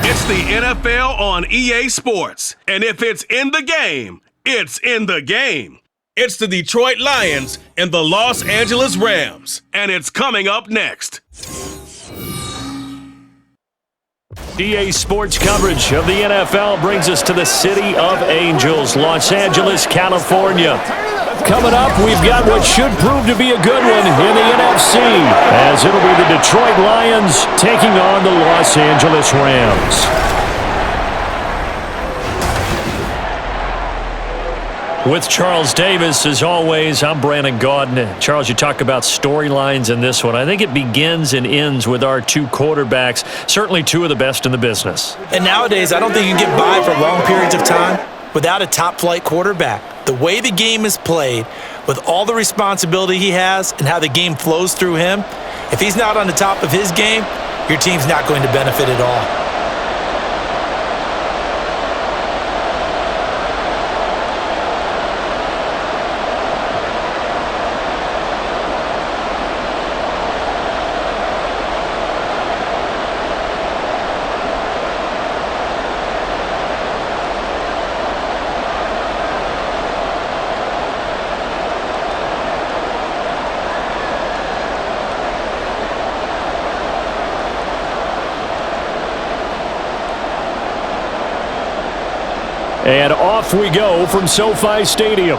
It's the NFL on EA Sports. And if it's in the game, it's in the game. It's the Detroit Lions and the Los Angeles Rams. And it's coming up next. EA Sports coverage of the NFL brings us to the City of Angels, Los Angeles, California. Coming up, we've got what should prove to be a good one in the NFC, as it'll be the Detroit Lions taking on the Los Angeles Rams. With Charles Davis, as always, I'm Brandon Gaudin. Charles, you talk about storylines in this one. I think it begins and ends with our two quarterbacks, certainly two of the best in the business. And nowadays, I don't think you can get by for long periods of time without a top-flight quarterback. The way the game is played, with all the responsibility he has and how the game flows through him, if he's not on the top of his game, your team's not going to benefit at all. And off we go from SoFi Stadium.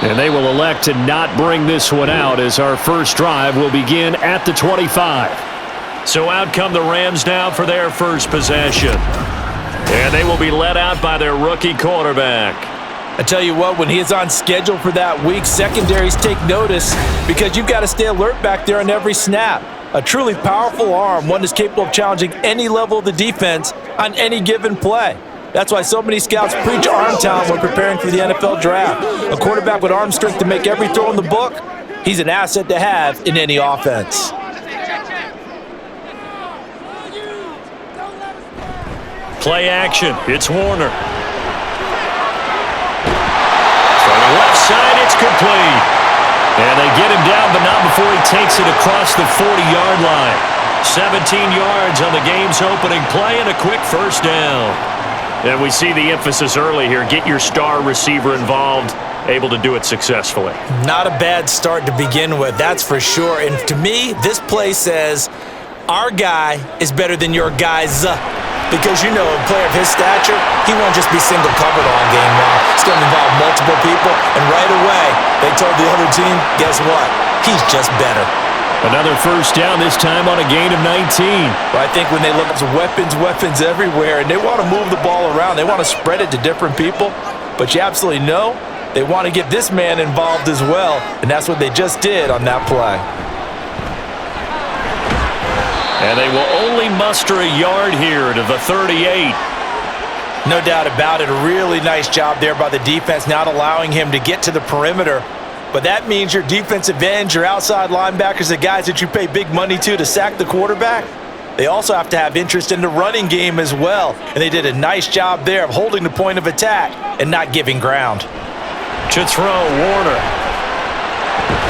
And they will elect to not bring this one out as our first drive will begin at the 25. So out come the Rams now for their first possession. And they will be led out by their rookie quarterback. I tell you what, when he is on schedule for that week, secondaries take notice because you've got to stay alert back there on every snap. A truly powerful arm, one that's capable of challenging any level of the defense on any given play. That's why so many scouts preach arm talent when preparing for the NFL draft. A quarterback with arm strength to make every throw in the book, he's an asset to have in any offense. Play action, it's Warner. From the left side, it's complete. And they get him down, but not before he takes it across the 40-yard line. 17 yards on the game's opening play and a quick first down. And we see the emphasis early here. Get your star receiver involved, able to do it successfully. Not a bad start to begin with, that's for sure. And to me, this play says, our guy is better than your guys. Because, you know, a player of his stature, he won't just be single covered all game long. It's going to involve multiple people, and right away, they told the other team, guess what? He's just better. Another first down, this time on a gain of 19. Well, I think when they look at weapons everywhere, and they want to move the ball around, they want to spread it to different people, but you absolutely know they want to get this man involved as well, and that's what they just did on that play. And they will only muster a yard here to the 38. No doubt about it. A really nice job there by the defense, not allowing him to get to the perimeter. But that means your defensive ends, your outside linebackers, the guys that you pay big money to sack the quarterback, they also have to have interest in the running game as well. And they did a nice job there of holding the point of attack and not giving ground. To throw, Warner.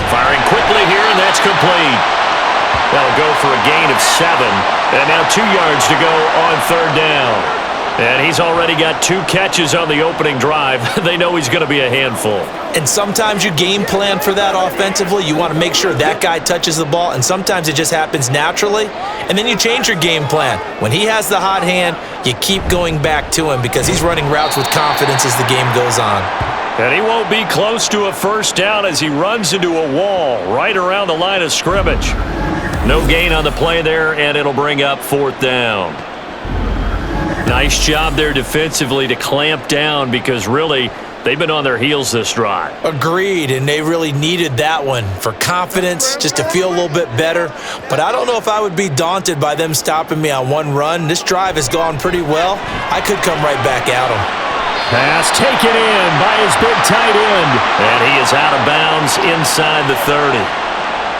Firing quickly here, and that's complete. That'll go for a gain of 7. And now 2 yards to go on third down. And he's already got 2 catches on the opening drive. They know he's going to be a handful. And sometimes you game plan for that offensively. You want to make sure that guy touches the ball, and sometimes it just happens naturally. And then you change your game plan. When he has the hot hand, you keep going back to him because he's running routes with confidence as the game goes on. And he won't be close to a first down as he runs into a wall right around the line of scrimmage. No gain on the play there, and it'll bring up fourth down. Nice job there defensively to clamp down because really they've been on their heels this drive. Agreed, and they really needed that one for confidence, just to feel a little bit better. But I don't know if I would be daunted by them stopping me on one run. This drive has gone pretty well. I could come right back at them. Pass taken in by his big tight end, and he is out of bounds inside the 30.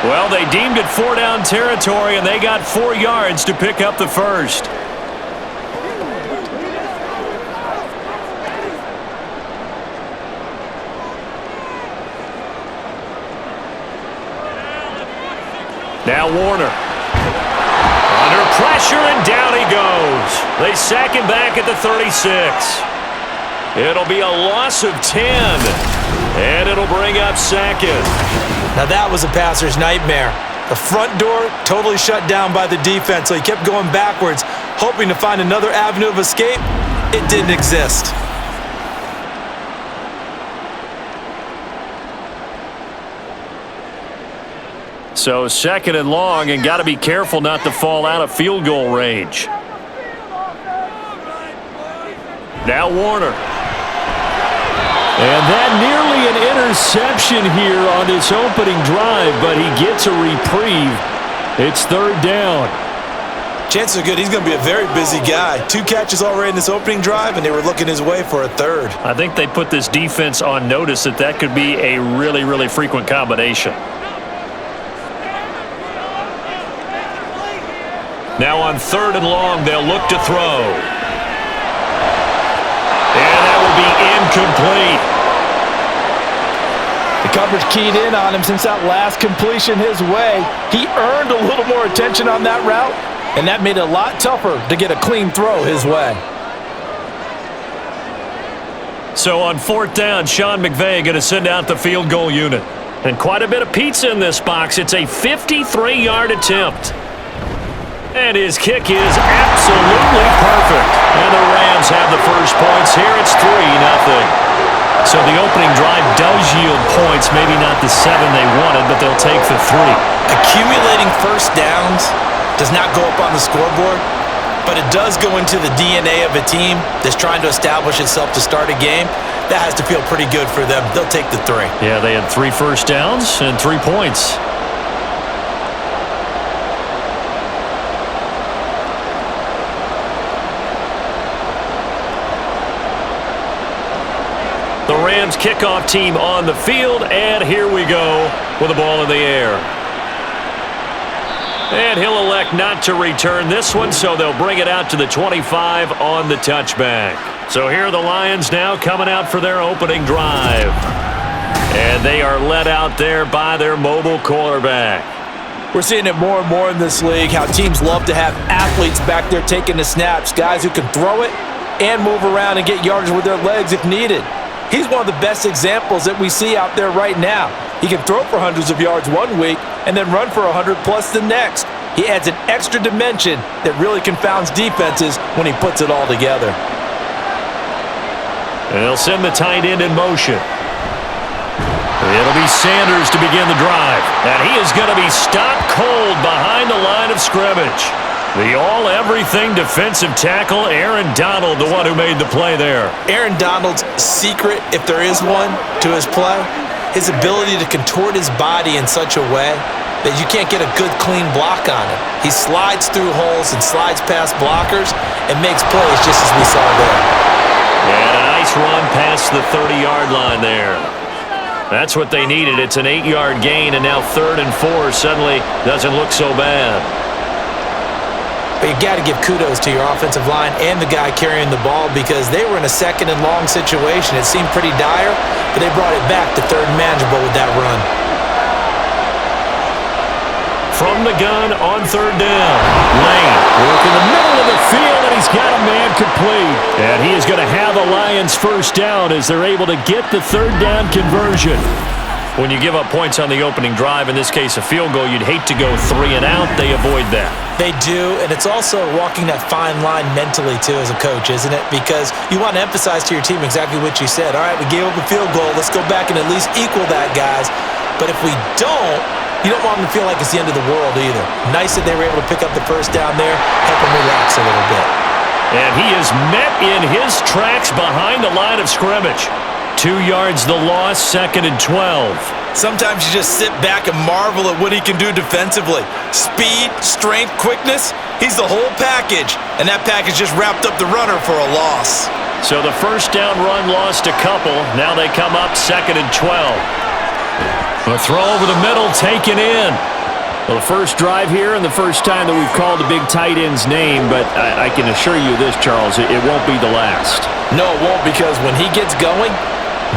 Well, they deemed it 4-down territory, and they got 4 yards to pick up the first. Now Warner. Under pressure, and down he goes. They sack him back at the 36. It'll be a loss of 10, and it'll bring up second. Now that was a passer's nightmare. The front door totally shut down by the defense, so he kept going backwards, hoping to find another avenue of escape. It didn't exist. So second and long, and got to be careful not to fall out of field goal range. Now Warner. And that nearly an interception here on this opening drive, but he gets a reprieve. It's third down. Chances are good he's going to be a very busy guy. 2 catches already in this opening drive, and they were looking his way for a third. I think they put this defense on notice that that could be a really, really frequent combination. Now on third and long, they'll look to throw. And that will be incomplete. The coverage keyed in on him since that last completion his way. He earned a little more attention on that route, and that made it a lot tougher to get a clean throw his way. So on fourth down, Sean McVay going to send out the field goal unit. And quite a bit of pizza in this box. It's a 53-yard attempt. And his kick is absolutely perfect. And the Rams have the first points here. It's 3-0. So the opening drive does yield points, maybe not the 7 they wanted, but they'll take the 3. Accumulating first downs does not go up on the scoreboard, but it does go into the DNA of a team that's trying to establish itself to start a game. That has to feel pretty good for them. They'll take the 3. Yeah, they had 3 first downs and 3 points. The Rams kickoff team on the field, and here we go with the ball in the air. And he'll elect not to return this one, so they'll bring it out to the 25 on the touchback. So here are the Lions now coming out for their opening drive. And they are led out there by their mobile quarterback. We're seeing it more and more in this league, how teams love to have athletes back there taking the snaps, guys who can throw it and move around and get yardage with their legs if needed. He's one of the best examples that we see out there right now. He can throw for hundreds of yards one week and then run for 100+ the next. He adds an extra dimension that really confounds defenses when he puts it all together. And they'll send the tight end in motion. It'll be Sanders to begin the drive. And he is going to be stopped cold behind the line of scrimmage. The all-everything defensive tackle, Aaron Donald, the one who made the play there. Aaron Donald's secret, if there is one, to his play, his ability to contort his body in such a way that you can't get a good, clean block on him. He slides through holes and slides past blockers and makes plays just as we saw there. And a nice run past the 30-yard line there. That's what they needed. It's an 8-yard gain, and now 3rd and 4 suddenly doesn't look so bad. But you got to give kudos to your offensive line and the guy carrying the ball because they were in a 2nd and long situation. It seemed pretty dire, but they brought it back to 3rd and manageable with that run. From the gun on 3rd down, Lane working the middle of the field, and he's got a man complete. And he is going to have the Lions first down as they're able to get the 3rd down conversion. When you give up points on the opening drive, in this case a field goal, you'd hate to go 3 and out. They avoid that. They do, and it's also walking that fine line mentally, too, as a coach, isn't it? Because you want to emphasize to your team exactly what you said. All right, we gave up a field goal. Let's go back and at least equal that, guys. But if we don't, you don't want them to feel like it's the end of the world either. Nice that they were able to pick up the first down there, help them relax a little bit. And he is met in his tracks behind the line of scrimmage. 2 yards the loss, 2nd and 12. Sometimes you just sit back and marvel at what he can do defensively. Speed, strength, quickness, he's the whole package. And that package just wrapped up the runner for a loss. So the first down run lost a couple. Now they come up 2nd and 12. A throw over the middle, taken in. Well, the first drive here and the first time that we've called the big tight end's name, but I can assure you this, Charles, it won't be the last. No, it won't, because when he gets going,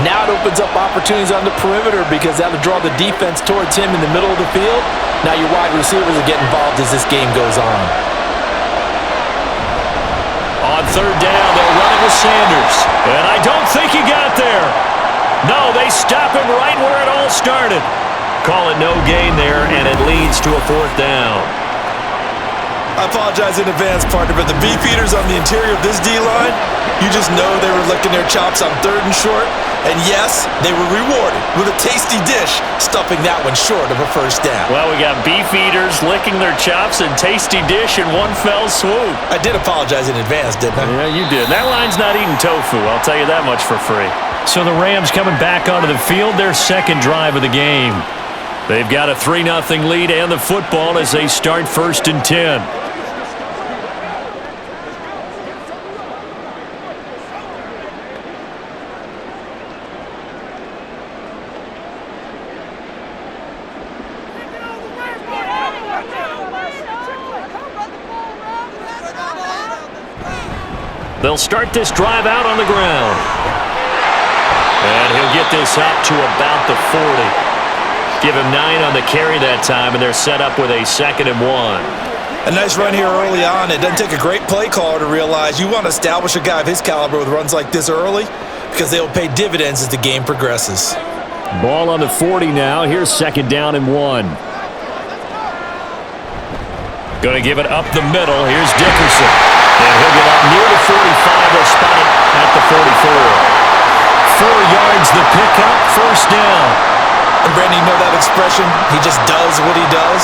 now it opens up opportunities on the perimeter because that'll draw the defense towards him in the middle of the field. Now your wide receivers will get involved as this game goes on. On third down, they'll run it with Sanders. And I don't think he got there. No, they stop him right where it all started. Call it no gain there, and it leads to a fourth down. I apologize in advance, partner, but the beefeaters on the interior of this D-line, you just know they were licking their chops on third and short. And yes, they were rewarded with a tasty dish, stuffing that one short of a first down. Well, we got beefeaters licking their chops and tasty dish in one fell swoop. I did apologize in advance, didn't I? Yeah, you did. That line's not eating tofu, I'll tell you that much for free. So the Rams coming back onto the field, their second drive of the game. They've got a 3-0 lead and the football as they start 1st and 10. They'll start this drive out on the ground. And he'll get this up to about the 40. Give him 9 on the carry that time, and they're set up with a 2nd and 1. A nice run here early on. It doesn't take a great play caller to realize you want to establish a guy of his caliber with runs like this early because they will pay dividends as the game progresses. Ball on the 40 now. Here's 2nd down and 1. Going to give it up the middle. Here's Dickerson. And he'll get up near the 45. They'll spot it at the 44. 4 yards the pickup. 1st down. And Brandon, you know that expression? He just does what he does.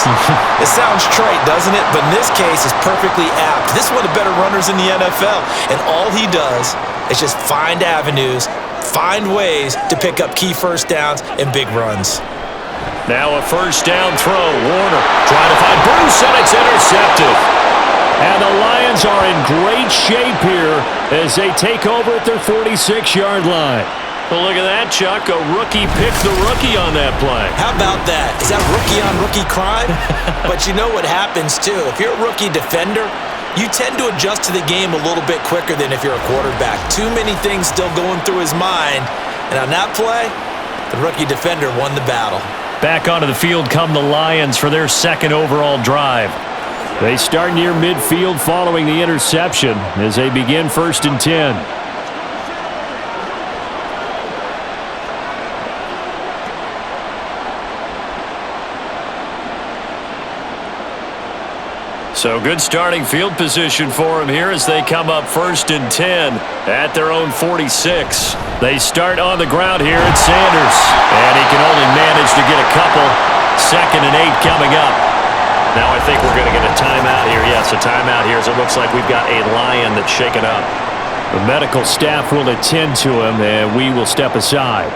It sounds trite, doesn't it? But in this case, it's perfectly apt. This is one of the better runners in the NFL. And all he does is just find avenues, find ways to pick up key first downs and big runs. Now a 1st down throw. Warner trying to find Bruce, and it's intercepted. And the Lions are in great shape here as they take over at their 46-yard line. Well, look at that, Chuck. A rookie picked the rookie on that play. How about that? Is that rookie-on-rookie crime? But you know what happens, too. If you're a rookie defender, you tend to adjust to the game a little bit quicker than if you're a quarterback. Too many things still going through his mind. And on that play, the rookie defender won the battle. Back onto the field come the Lions for their 2nd overall drive. They start near midfield following the interception as they begin 1st and 10. So good starting field position for them here as they come up 1st and 10 at their own 46. They start on the ground here at Sanders. And he can only manage to get a couple. 2nd and 8 coming up. Now I think we're going to get a timeout here. Yes, a timeout here as it looks like we've got a Lion that's shaken up. The medical staff will attend to him, and we will step aside.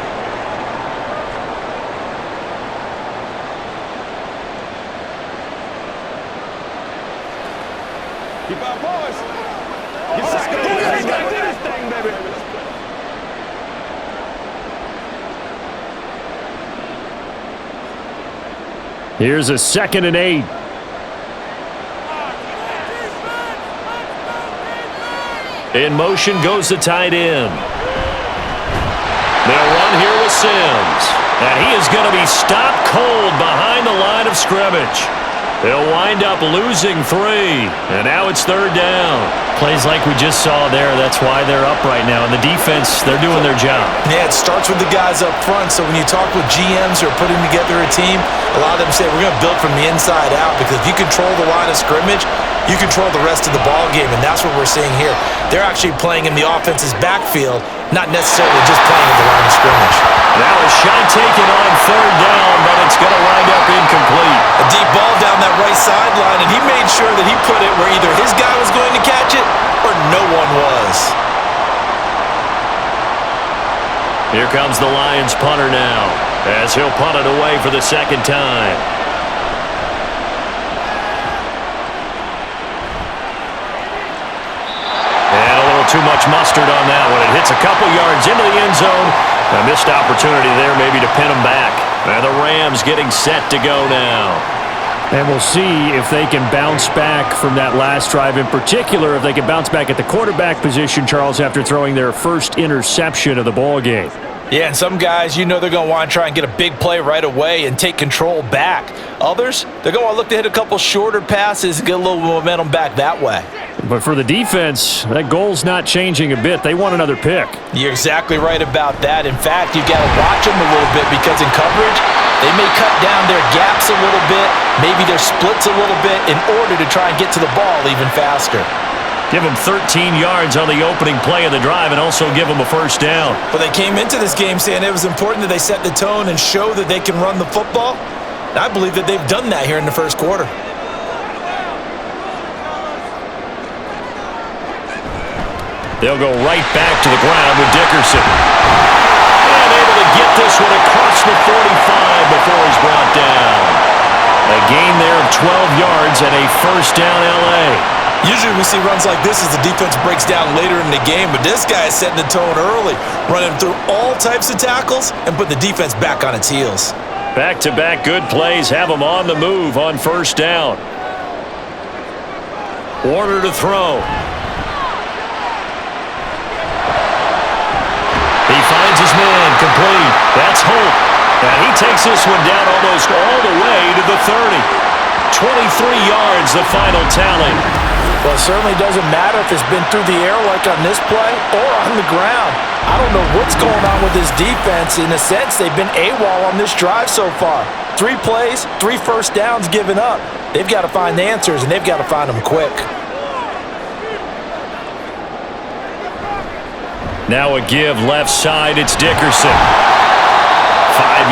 Here's a 2nd and 8. In motion goes the tight end. They'll run here with Sims. And he is going to be stopped cold behind the line of scrimmage. They'll wind up losing 3. And now it's 3rd down. Plays like we just saw there. That's why they're up right now. And the defense, they're doing their job. Yeah, it starts with the guys up front. So when you talk with GMs who are putting together a team, a lot of them say we're going to build from the inside out because if you control the line of scrimmage, you control the rest of the ball game, and that's what we're seeing here. They're actually playing in the offense's backfield, not necessarily just playing in the line of scrimmage. Now a shot taken on 3rd down, but it's going to wind up incomplete. A deep ball down that right sideline, and he made sure that he put it where either his guy was going to catch it or no one was. Here comes the Lions punter now, as he'll punt it away for the 2nd time. Too much mustard on that one. It hits a couple yards into the end zone. A missed opportunity there maybe to pin them back. And the Rams getting set to go now. And we'll see if they can bounce back from that last drive. In particular, if they can bounce back at the quarterback position, Charles, after throwing their first interception of the ball game. Yeah, and some guys, you know they're going to want to try and get a big play right away and take control back. Others, they're going to look to hit a couple shorter passes and get a little momentum back that way. But for the defense, that goal's not changing a bit. They want another pick. You're exactly right about that. In fact, you've got to watch them a little bit because in coverage, they may cut down their gaps a little bit, maybe their splits a little bit in order to try and get to the ball even faster. Give them 13 yards on the opening play of the drive and also give them a first down. Well, they came into this game saying it was important that they set the tone and show that they can run the football. And I believe that they've done that here in the first quarter. They'll go right back to the ground with Dickerson. And able to get this one across the 45 before he's brought down. A gain there of 12 yards and a first down L.A. Usually we see runs like this as the defense breaks down later in the game, but this guy is setting the tone early, running through all types of tackles and put the defense back on its heels. Back-to-back good plays have him on the move on first down. Warner to throw. He finds his man, complete. That's Holt. And he takes this one down almost all the way to the 30. 23 yards, the final tally. Well, it certainly doesn't matter if it's been through the air like on this play or on the ground. I don't know what's going on with this defense. In a sense, they've been AWOL on this drive so far. 3 plays, 3 first downs given up. They've got to find the answers, and they've got to find them quick. Now a give left side, it's Dickerson. 5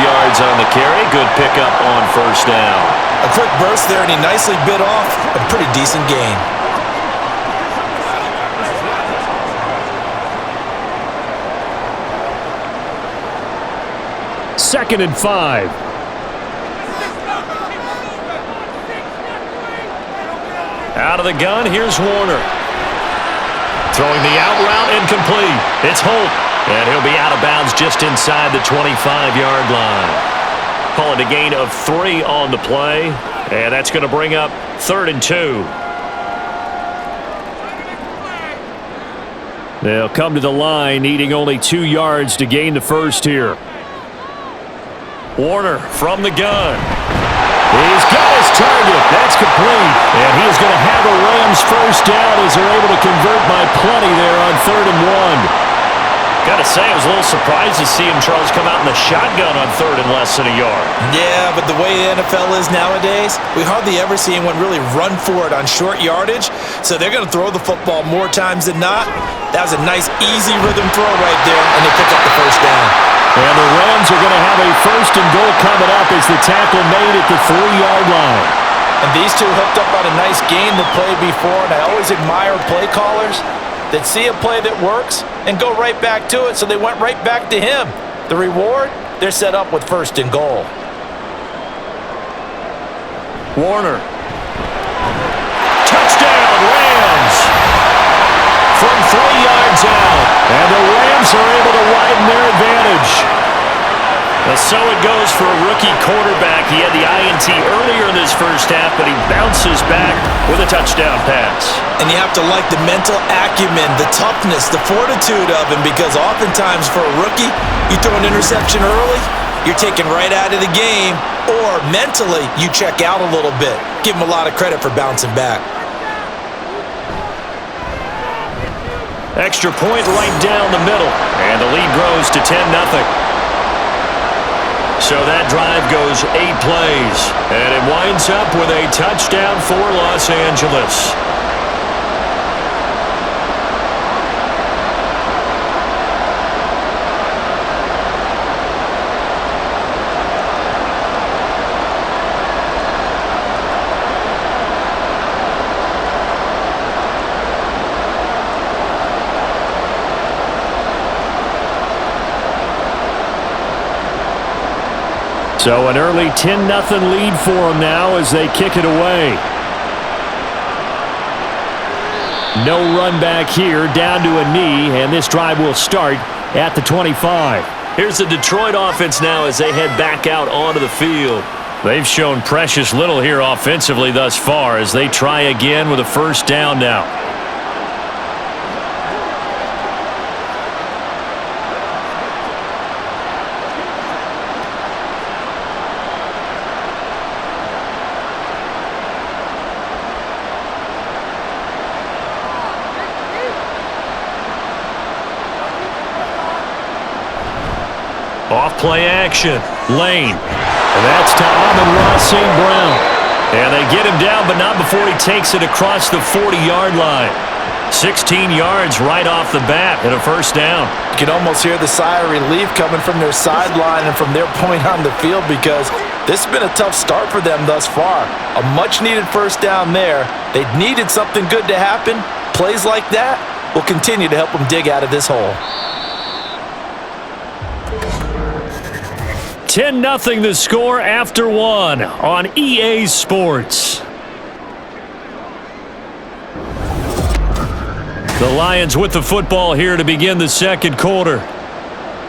yards on the carry, good pickup on first down. A quick burst there, and he nicely bit off a pretty decent gain. Second and 5. Out of the gun, here's Warner. Throwing the out route, incomplete. It's Holt, and he'll be out of bounds just inside the 25-yard line. Call it a gain of 3 on the play, and that's going to bring up 3rd and 2. They'll come to the line, needing only 2 yards to gain the first here. Warner from the gun. He's got his target. That's complete. And he is going to have a Rams first down as they're able to convert by plenty there on 3rd and 1. Got to say, I was a little surprised to see him, Charles, come out in the shotgun on 3rd and less than a yard. Yeah, but the way the NFL is nowadays, we hardly ever see anyone really run for it on short yardage. So they're going to throw the football more times than not. That was a nice, easy rhythm throw right there, and they pick up the first down. And the Rams are going to have a 1st and goal coming up as the tackle made at the 3-yard line. And these two hooked up on a nice gain the play before, and I always admire play callers that see a play that works and go right back to it, so they went right back to him. The reward, they're set up with 1st and goal. Warner. Touchdown, Rams! From 3 yards out, and the Rams are able to widen their advantage. So it goes for a rookie quarterback. He had the INT earlier in this first half, but he bounces back with a touchdown pass. And you have to like the mental acumen, the toughness, the fortitude of him, because oftentimes for a rookie, you throw an interception early, you're taken right out of the game, or mentally, you check out a little bit. Give him a lot of credit for bouncing back. Extra point right down the middle, and the lead grows to 10-0. So that drive goes 8 plays, and it winds up with a touchdown for Los Angeles. So an early 10-0 lead for them now as they kick it away. No run back here, down to a knee, and this drive will start at the 25. Here's the Detroit offense now as they head back out onto the field. They've shown precious little here offensively thus far as they try again with a first down now. Off play action. Lane. And that's to Amon-Ra St. Brown. And they get him down, but not before he takes it across the 40-yard line. 16 yards right off the bat and a first down. You can almost hear the sigh of relief coming from their sideline and from their point on the field, because this has been a tough start for them thus far. A much-needed first down there. They needed something good to happen. Plays like that will continue to help them dig out of this hole. 10-0 the score after one on EA Sports. The Lions with the football here to begin the second quarter,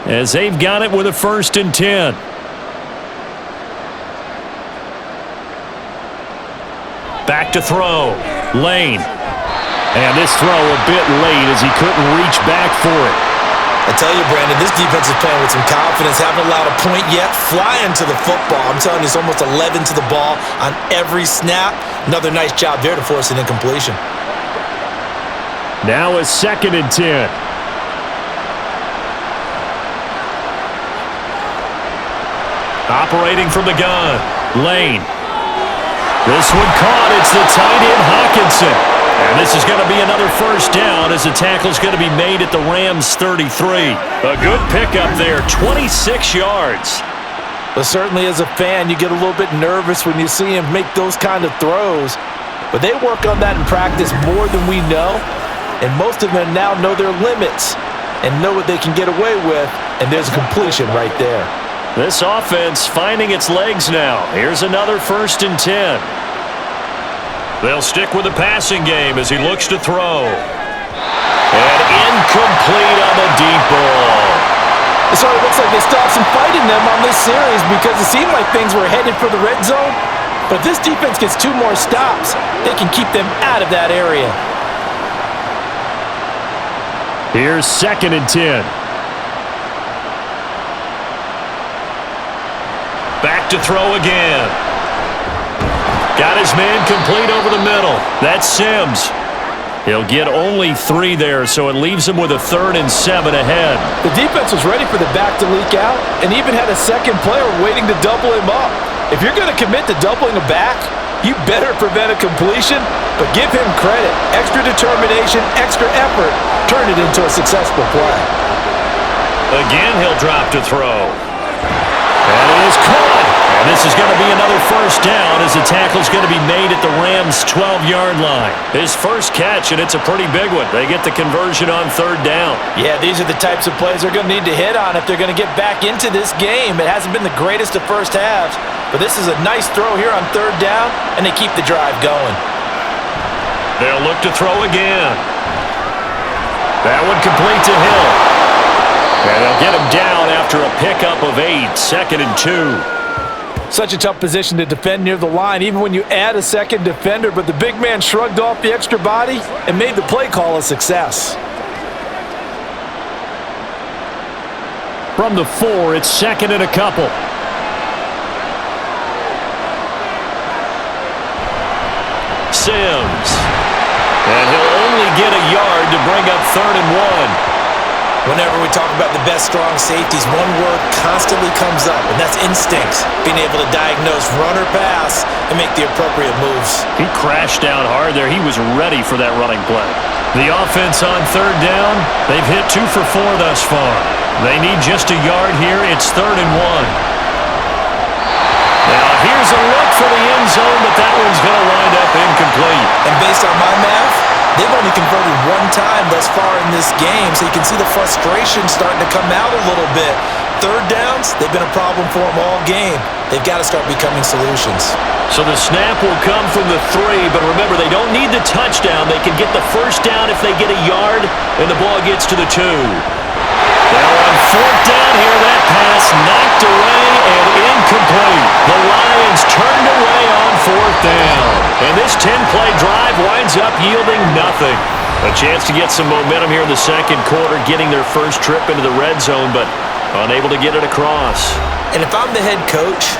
as they've got it with a 1st and 10. Back to throw. Lane. And this throw a bit late as he couldn't reach back for it. I tell you, Brandon, this defense is playing with some confidence. Haven't allowed a point yet. Flying to the football. I'm telling you, it's almost 11 to the ball on every snap. Another nice job there to force an incompletion. Now a 2nd and 10. Operating from the gun. Lane. This one caught. It's the tight end Hawkinson. And this is going to be another first down as the tackle's going to be made at the Rams' 33. A good pickup there, 26 yards. But certainly as a fan, you get a little bit nervous when you see him make those kind of throws. But they work on that in practice more than we know. And most of them now know their limits and know what they can get away with. And there's a completion right there. This offense finding its legs now. Here's another 1st and 10. They'll stick with the passing game as he looks to throw. And incomplete on the deep ball. So it looks like they still have some fight in them on this series, because it seemed like things were headed for the red zone. But if this defense gets 2 more stops, they can keep them out of that area. Here's 2nd and 10. Back to throw again. Got his man complete over the middle. That's Sims. He'll get only 3 there, so it leaves him with a 3rd and 7 ahead. The defense was ready for the back to leak out and even had a second player waiting to double him up. If you're going to commit to doubling a back, you better prevent a completion, but give him credit. Extra determination, extra effort, turn it into a successful play. Again, he'll drop to throw. And it is caught. And this is going to be another first down as the tackle's going to be made at the Rams' 12-yard line. His first catch, and it's a pretty big one. They get the conversion on 3rd down. Yeah, these are the types of plays they're going to need to hit on if they're going to get back into this game. It hasn't been the greatest of first halves, but this is a nice throw here on 3rd down, and they keep the drive going. They'll look to throw again. That one complete to Hill. And they'll get him down after a pickup of 8, 2nd and 2. Such a tough position to defend near the line, even when you add a second defender, but the big man shrugged off the extra body and made the play call a success. From the 4, it's 2nd and a couple. Sims. And he'll only get a yard to bring up 3rd and 1. Whenever we talk about the best strong safeties, one word constantly comes up, and that's instincts. Being able to diagnose run or pass and make the appropriate moves. He crashed down hard there. He was ready for that running play. The offense on 3rd down, they've hit 2 for 4 thus far. They need just a yard here. It's 3rd and 1. Now here's a look for the end zone, but that one's going to wind up incomplete. And based on my math, they've only converted 1 time thus far in this game, so you can see the frustration starting to come out a little bit. 3rd downs, they've been a problem for them all game. They've got to start becoming solutions. So the snap will come from the 3, but remember, they don't need the touchdown. They can get the first down if they get a yard, and the ball gets to the 2. Now on 4th down here, that pass knocked away and incomplete. The Lions turned away on 4th down. And this 10-play drive winds up yielding nothing. A chance to get some momentum here in the second quarter, getting their first trip into the red zone, but unable to get it across. And if I'm the head coach,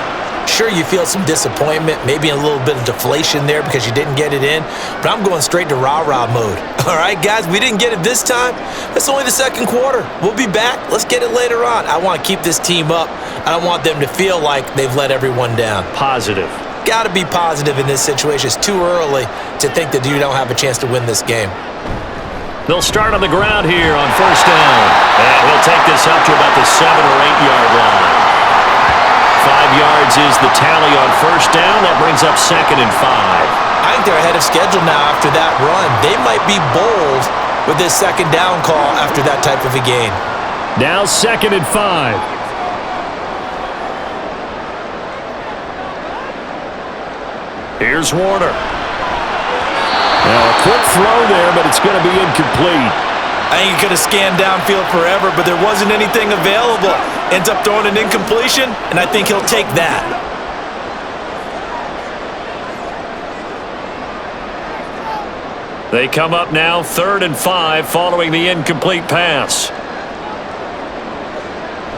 Sure, you feel some disappointment, maybe a little bit of deflation there because you didn't get it in, but I'm going straight to rah-rah mode. All right, guys, we didn't get it this time. That's only the second quarter. We'll be back. Let's get it later on. I want to keep this team up. I don't want them to feel like they've let everyone down. Positive. Got to be positive in this situation. It's too early to think that you don't have a chance to win this game. They'll start on the ground here on first down. And he'll take this up to about the 7 or 8 yard line. 5 yards is the tally on first down. That brings up 2nd and 5. I think they're ahead of schedule now after that run. They might be bold with this second down call after that type of a gain. Now 2nd and 5. Here's Warner. Now a quick throw there, but it's going to be incomplete. I think he could have scanned downfield forever, but there wasn't anything available. Ends up throwing an incompletion, and I think he'll take that. They come up now 3rd and 5 following the incomplete pass.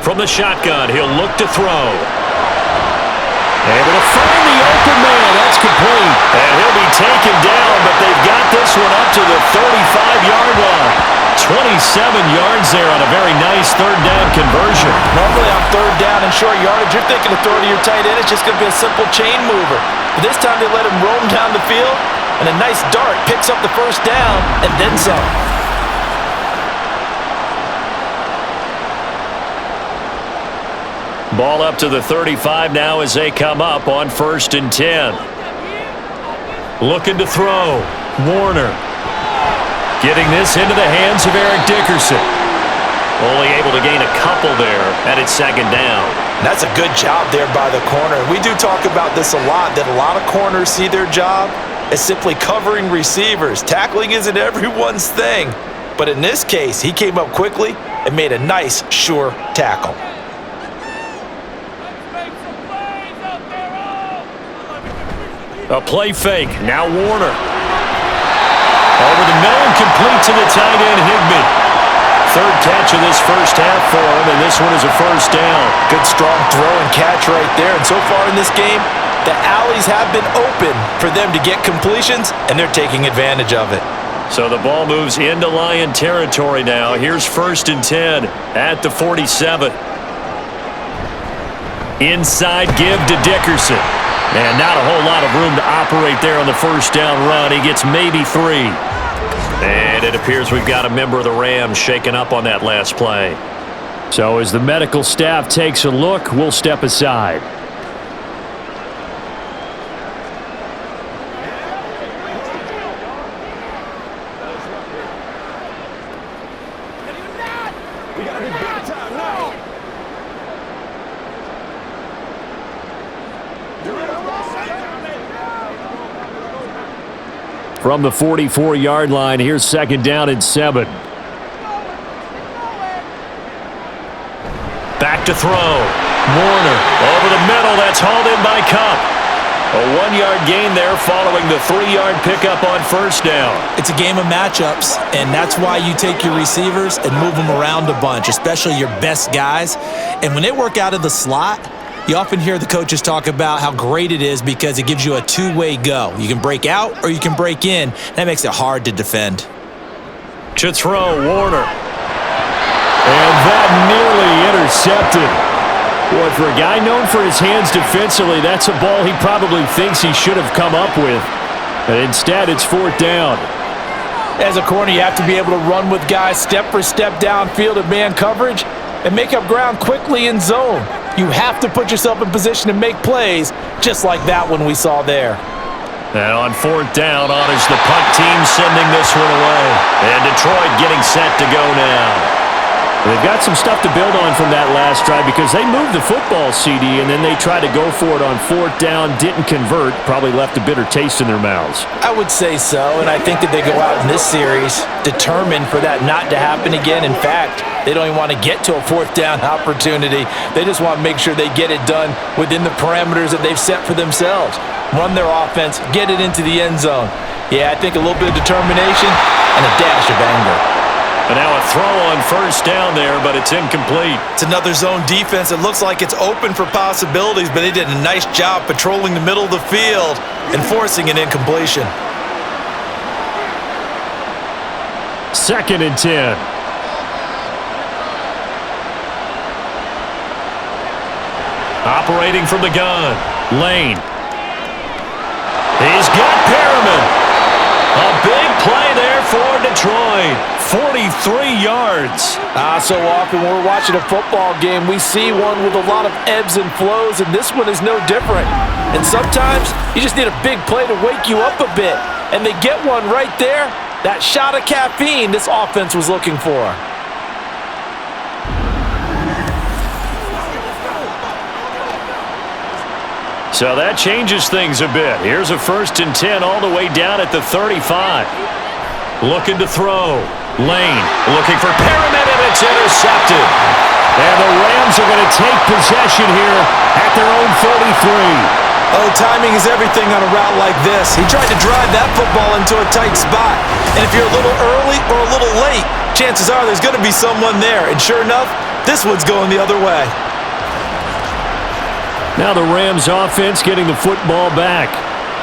From the shotgun, he'll look to throw. Able to find the open man. That's complete. And he'll be taken down, but they've got this one up to the 35-yard line. 27 yards there on a very nice 3rd down conversion. Normally on 3rd down and short yardage, you're thinking of throwing to your tight end. It's just going to be a simple chain mover. But this time they let him roam down the field, and a nice dart picks up the first down and then some. Ball up to the 35 now as they come up on 1st and 10. Looking to throw. Warner. Getting this into the hands of Eric Dickerson. Only able to gain a couple there, and it's 2nd down. That's a good job there by the corner. We do talk about this a lot, that a lot of corners see their job as simply covering receivers. Tackling isn't everyone's thing. But in this case, he came up quickly and made a nice, sure tackle. A play fake. Now Warner. Over the middle and complete to the tight end, Higbee. 3rd catch of this first half for him, and this one is a first down. Good strong throw and catch right there. And so far in this game, the alleys have been open for them to get completions, and they're taking advantage of it. So the ball moves into Lion territory now. Here's 1st and 10 at the 47. Inside give to Dickerson. And not a whole lot of room to operate there on the first down run. He gets maybe 3. And it appears we've got a member of the Rams shaken up on that last play. So as the medical staff takes a look, we'll step aside. From the 44-yard line, here's 2nd down and 7. Back to throw. Warner over the middle. That's hauled in by Cup. A 1-yard gain there following the 3-yard pickup on first down. It's a game of matchups, and that's why you take your receivers and move them around a bunch, especially your best guys. And when they work out of the slot, you often hear the coaches talk about how great it is because it gives you a two-way go. You can break out or you can break in. That makes it hard to defend. To throw, Warner. And that nearly intercepted. Boy, for a guy known for his hands defensively, that's a ball he probably thinks he should have come up with. And instead, it's 4th down. As a corner, you have to be able to run with guys step for step downfield of man coverage and make up ground quickly in zone. You have to put yourself in position to make plays, just like that one we saw there. And on 4th down, honors the punt team sending this one away. And Detroit getting set to go now. They've got some stuff to build on from that last drive because they moved the football, CD, and then they tried to go for it on 4th down, didn't convert, probably left a bitter taste in their mouths. I would say so, and I think that they go out in this series determined for that not to happen again. In fact, they don't even want to get to a 4th down opportunity. They just want to make sure they get it done within the parameters that they've set for themselves. Run their offense, get it into the end zone. Yeah, I think a little bit of determination and a dash of anger. And now a throw on first down there, but it's incomplete. It's another zone defense. It looks like it's open for possibilities, but they did a nice job patrolling the middle of the field and forcing an incompletion. 2nd and 10. Operating from the gun, Lane. He's got Perriman. A big play there for Detroit. 43 yards. So often when we're watching a football game, we see one with a lot of ebbs and flows, and this one is no different. And sometimes you just need a big play to wake you up a bit. And they get one right there. That shot of caffeine this offense was looking for. So that changes things a bit. Here's a 1st and 10 all the way down at the 35. Looking to throw. Lane looking for Perriman, and it's intercepted. And the Rams are going to take possession here at their own 33. Oh, timing is everything on a route like this. He tried to drive that football into a tight spot. And if you're a little early or a little late, chances are there's going to be someone there. And sure enough, this one's going the other way. Now the Rams offense getting the football back.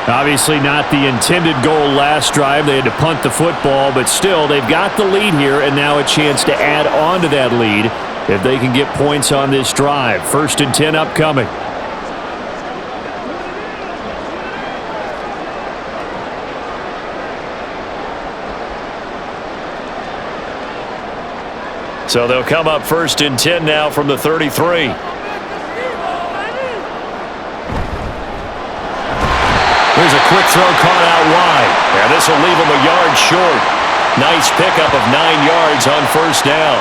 Obviously not the intended goal last drive. They had to punt the football, but still they've got the lead here, and now a chance to add on to that lead if they can get points on this drive. 1st and 10 upcoming. So they'll come up 1st and 10 now from the 33. Here's a quick throw caught out wide. And this will leave him a yard short. Nice pickup of 9 yards on 1st down.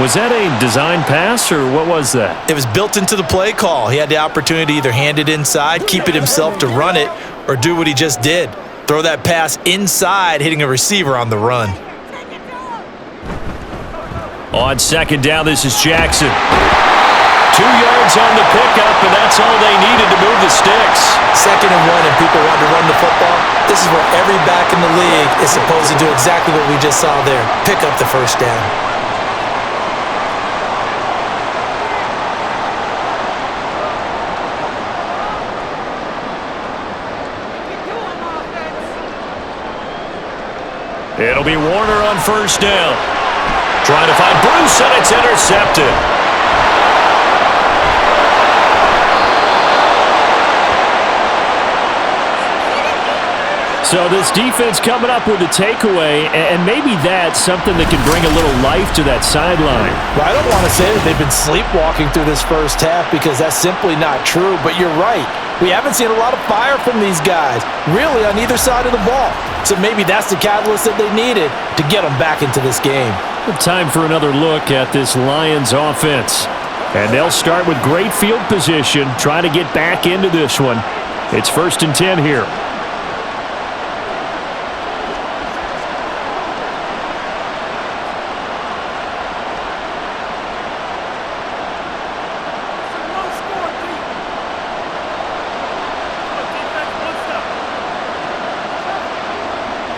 Was that a design pass, or what was that? It was built into the play call. He had the opportunity to either hand it inside, keep it himself to run it, or do what he just did. Throw that pass inside, hitting a receiver on the run. On 2nd down, this is Jackson. 2 yards on the pickup, and that's all they needed to move the sticks. 2nd and 1, and people want to run the football. This is where every back in the league is supposed to do exactly what we just saw there. Pick up the 1st down. It'll be Warner on 1st down. Trying to find Bruce, and it's intercepted. So this defense coming up with a takeaway, and maybe that's something that can bring a little life to that sideline. Well, I don't want to say that they've been sleepwalking through this first half, because that's simply not true, but you're right. We haven't seen a lot of fire from these guys, really on either side of the ball. So maybe that's the catalyst that they needed to get them back into this game. Time for another look at this Lions offense. And they'll start with great field position, trying to get back into this one. It's 1st and 10 here.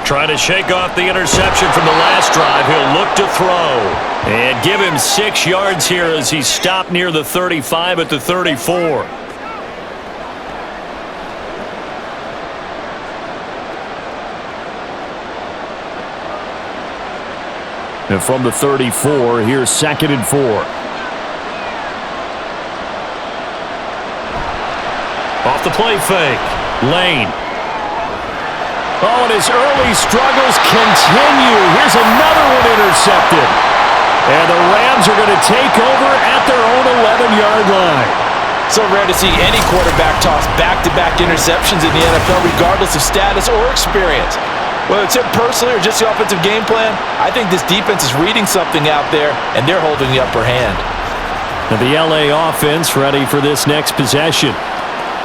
Trying to shake off the interception from the last drive. He'll look to throw. And give him 6 yards here as he's stopped near the 35 at the 34. And from the 34, here's 2nd and 4. Off the play fake. Lane. Oh, and his early struggles continue. Here's another one intercepted. And the Rams are going to take over at their own 11-yard line. So rare to see any quarterback toss back-to-back interceptions in the NFL, regardless of status or experience. Whether it's him personally or just the offensive game plan, I think this defense is reading something out there, and they're holding the upper hand. And the LA offense ready for this next possession.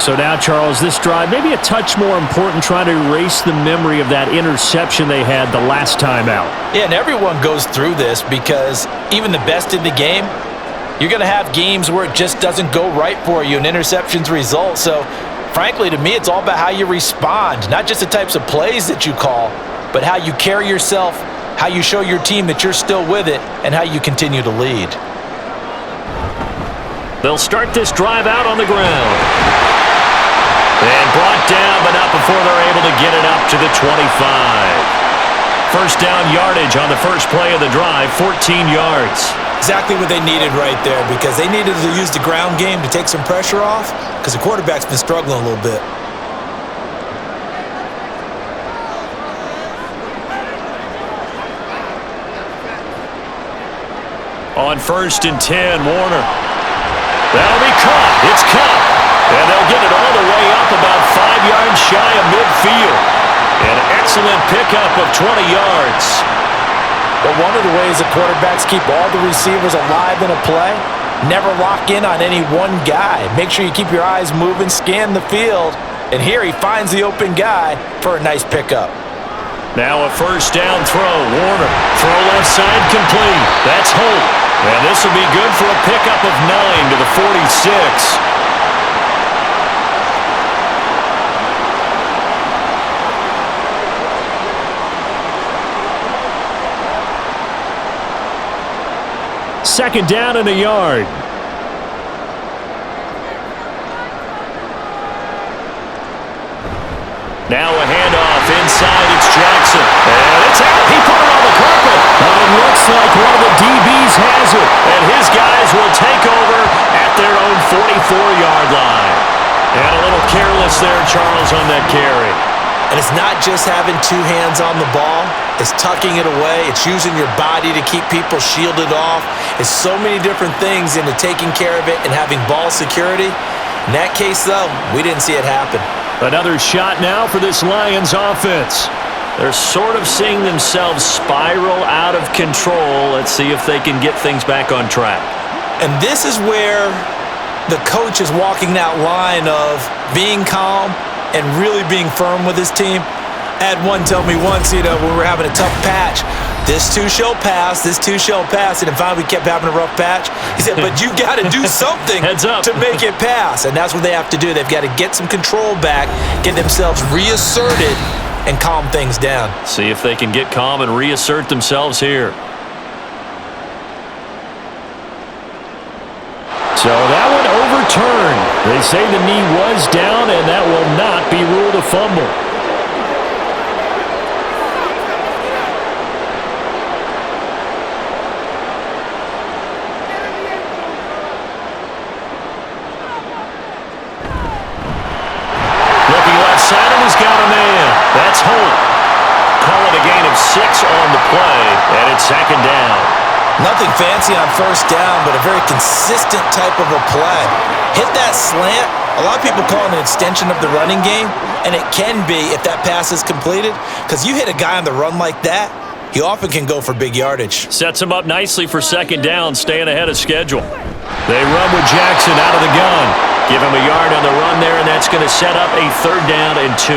So now, Charles, this drive maybe a touch more important, trying to erase the memory of that interception they had the last time out. Yeah, and everyone goes through this, because even the best in the game, you're going to have games where it just doesn't go right for you and interceptions result. So, frankly, to me, it's all about how you respond, not just the types of plays that you call, but how you carry yourself, how you show your team that you're still with it, and how you continue to lead. They'll start this drive out on the ground. And brought down, but not before they're able to get it up to the 25. First down yardage on the first play of the drive, 14 yards. Exactly what they needed right there, because they needed to use the ground game to take some pressure off, because the quarterback's been struggling a little bit. On 1st and 10, Warner. That'll be caught. It's caught. And they'll get it all the way up about 5 yards shy of midfield. An excellent pickup of 20 yards. But one of the ways the quarterbacks keep all the receivers alive in a play, never lock in on any one guy. Make sure you keep your eyes moving, scan the field. And here he finds the open guy for a nice pickup. Now a first down throw. Warner. Throw left side complete. That's Holt. And this will be good for a pickup of 9 to the 46. Second down and a yard. Now a handoff inside. It's Jackson. And it's out. He put it on the carpet. And it looks like one of the DBs has it. And his guys will take over at their own 44-yard line. And a little careless there, Charles, on that carry. And it's not just having two hands on the ball. It's tucking it away. It's using your body to keep people shielded off. It's so many different things into taking care of it and having ball security. In that case, though, we didn't see it happen. Another shot now for this Lions offense. They're sort of seeing themselves spiral out of control. Let's see if they can get things back on track. And this is where the coach is walking that line of being calm and really being firm with his team. I had one tell me once, when we were having a tough patch, this too shall pass, this too shall pass, and finally we kept having a rough patch. He said, but you got to do something Heads up. to make it pass, and that's what they have to do. They've got to get some control back, get themselves reasserted, and calm things down. See if they can get calm and reassert themselves here. So that one overturned. They say the knee was down, and that will not be ruled a fumble. Looking left side, and he's got a man. That's Holt. Call it a gain of 6 on the play, and it's second down. Nothing fancy on first down, but a very consistent type of a play. Hit that slant. A lot of people call it an extension of the running game, and it can be if that pass is completed, because you hit a guy on the run like that, he often can go for big yardage. Sets him up nicely for second down, staying ahead of schedule. They run with Jackson out of the gun. Give him a yard on the run there, and that's going to set up a 3rd down and 2.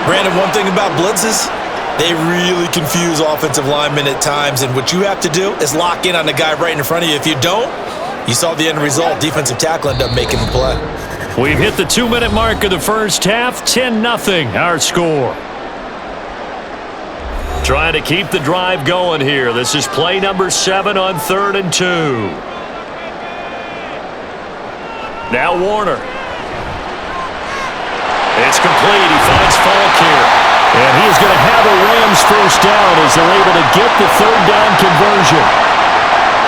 Brandon, one thing about blitzes, they really confuse offensive linemen at times, and what you have to do is lock in on the guy right in front of you. If you don't, you saw the end result. Defensive tackle ended up making the play. We've hit the 2-minute mark of the first half. 10-0 our score. Trying to keep the drive going here. This is play number 7 on 3rd and 2. Now Warner. It's complete. He finds Falk here. And he's going to have a Rams first down as they're able to get the 3rd down conversion.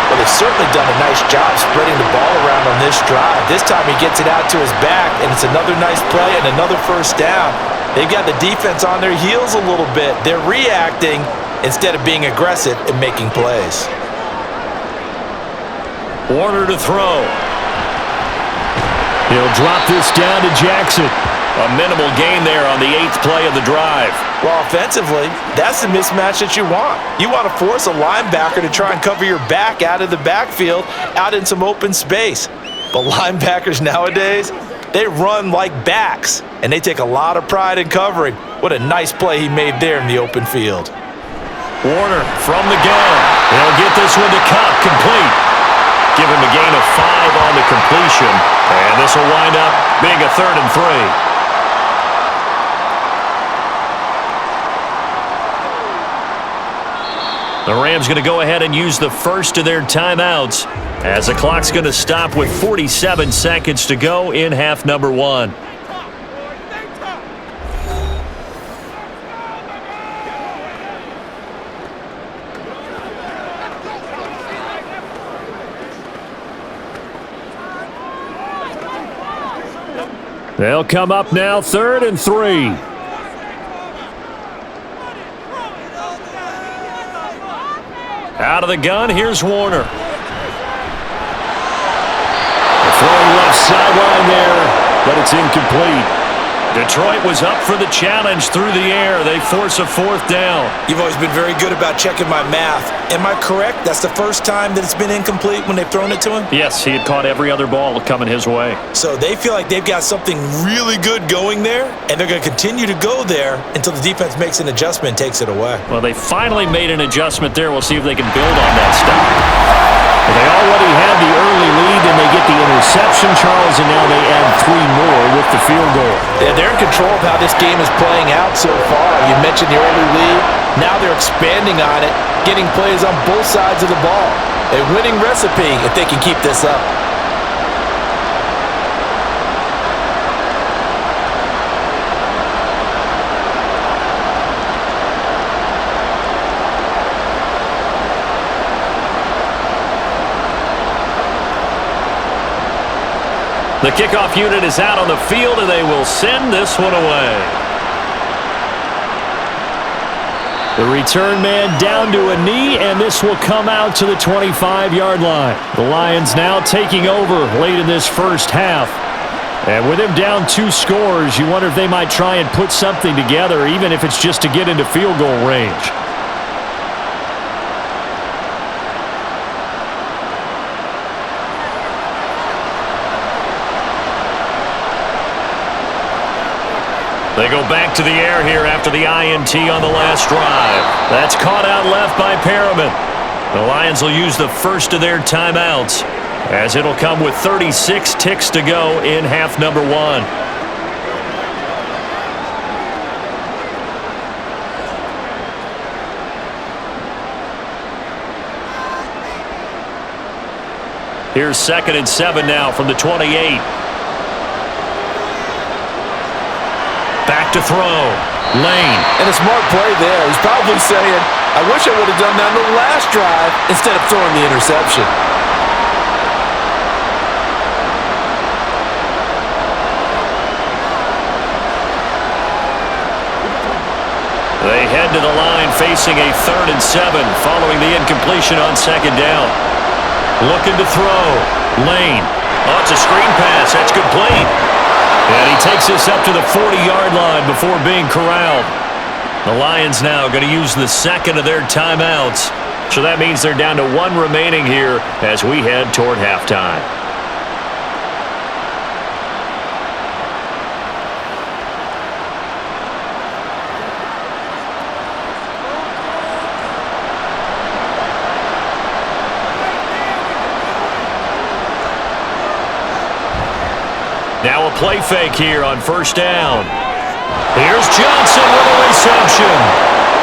Well, they've certainly done a nice job spreading the ball around on this drive. This time he gets it out to his back, and it's another nice play and another first down. They've got the defense on their heels a little bit. They're reacting instead of being aggressive and making plays. Warner to throw. He'll drop this down to Jackson. A minimal gain there on the 8th play of the drive. Well, offensively, that's the mismatch that you want. You want to force a linebacker to try and cover your back out of the backfield, out in some open space. But linebackers nowadays, they run like backs, and they take a lot of pride in covering. What a nice play he made there in the open field. Warner from the gun. He'll get this one to Cup, complete. Give him a gain of 5 on the completion, and this will wind up being a 3rd and 3. The Rams going to go ahead and use the first of their timeouts as the clock's going to stop with 47 seconds to go in half number 1. They'll come up now, 3rd and 3. Out of the gun, here's Warner. Throwing left sideline there, but it's incomplete. Detroit was up for the challenge through the air. They force a 4th down. You've always been very good about checking my math. Am I correct? That's the first time that it's been incomplete when they've thrown it to him? Yes, he had caught every other ball coming his way. So they feel like they've got something really good going there, and they're going to continue to go there until the defense makes an adjustment and takes it away. Well, they finally made an adjustment there. We'll see if they can build on that stop. Well, they already had the early lead, and they get the interception, Charles, and now they add 3 more with the field goal. Yeah, they're in control of how this game is playing out so far. You mentioned the early lead. Now they're expanding on it, getting plays on both sides of the ball. A winning recipe if they can keep this up. The kickoff unit is out on the field, and they will send this one away. The return man down to a knee, and this will come out to the 25-yard line. The Lions now taking over late in this first half. And with him down 2 scores, you wonder if they might try and put something together, even if it's just to get into field goal range. They go back to the air here after the INT on the last drive. That's caught out left by Perriman. The Lions will use the first of their timeouts, as it'll come with 36 ticks to go in half number 1. Here's 2nd and 7 now from the 28. Back to throw. Lane. And a smart play there. He's probably saying, I wish I would have done that on the last drive instead of throwing the interception. They head to the line facing a 3rd and 7 following the incompletion on 2nd down. Looking to throw. Lane. Oh, it's a screen pass. That's complete. And he takes this up to the 40-yard line before being corralled. The Lions now going to use the second of their timeouts. So that means they're down to 1 remaining here as we head toward halftime. Now a play fake here on 1st down. Here's Johnson with a reception.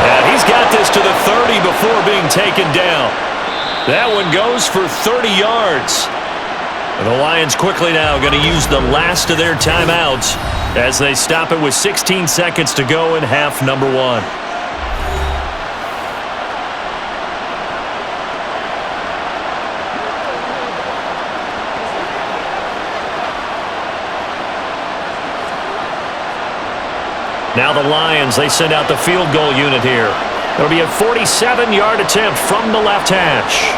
And he's got this to the 30 before being taken down. That one goes for 30 yards. And the Lions quickly now going to use the last of their timeouts as they stop it with 16 seconds to go in half number 1. Now the Lions, they send out the field goal unit here. It'll be a 47-yard attempt from the left hash.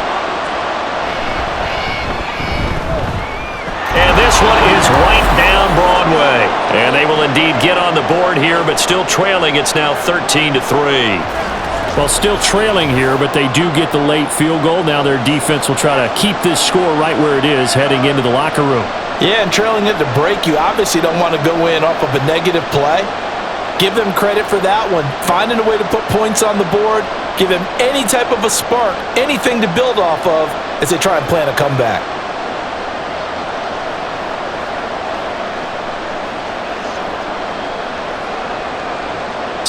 And this one is right down Broadway. And they will indeed get on the board here, but still trailing. It's now 13-3. Well, still trailing here, but they do get the late field goal. Now their defense will try to keep this score right where it is heading into the locker room. Yeah, and trailing at the break, you obviously don't want to go in off of a negative play. Give them credit for that one. Finding a way to put points on the board. Give them any type of a spark, anything to build off of as they try and plan a comeback.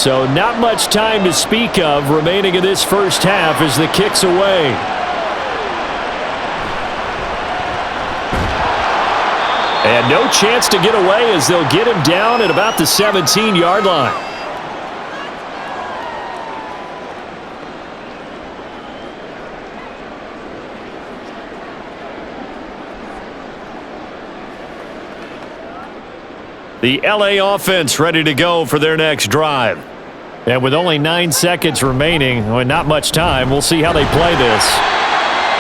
So not much time to speak of remaining in this first half as the kick's away. And no chance to get away as they'll get him down at about the 17-yard line. The LA offense ready to go for their next drive. And with only 9 seconds remaining, and not much time, we'll see how they play this.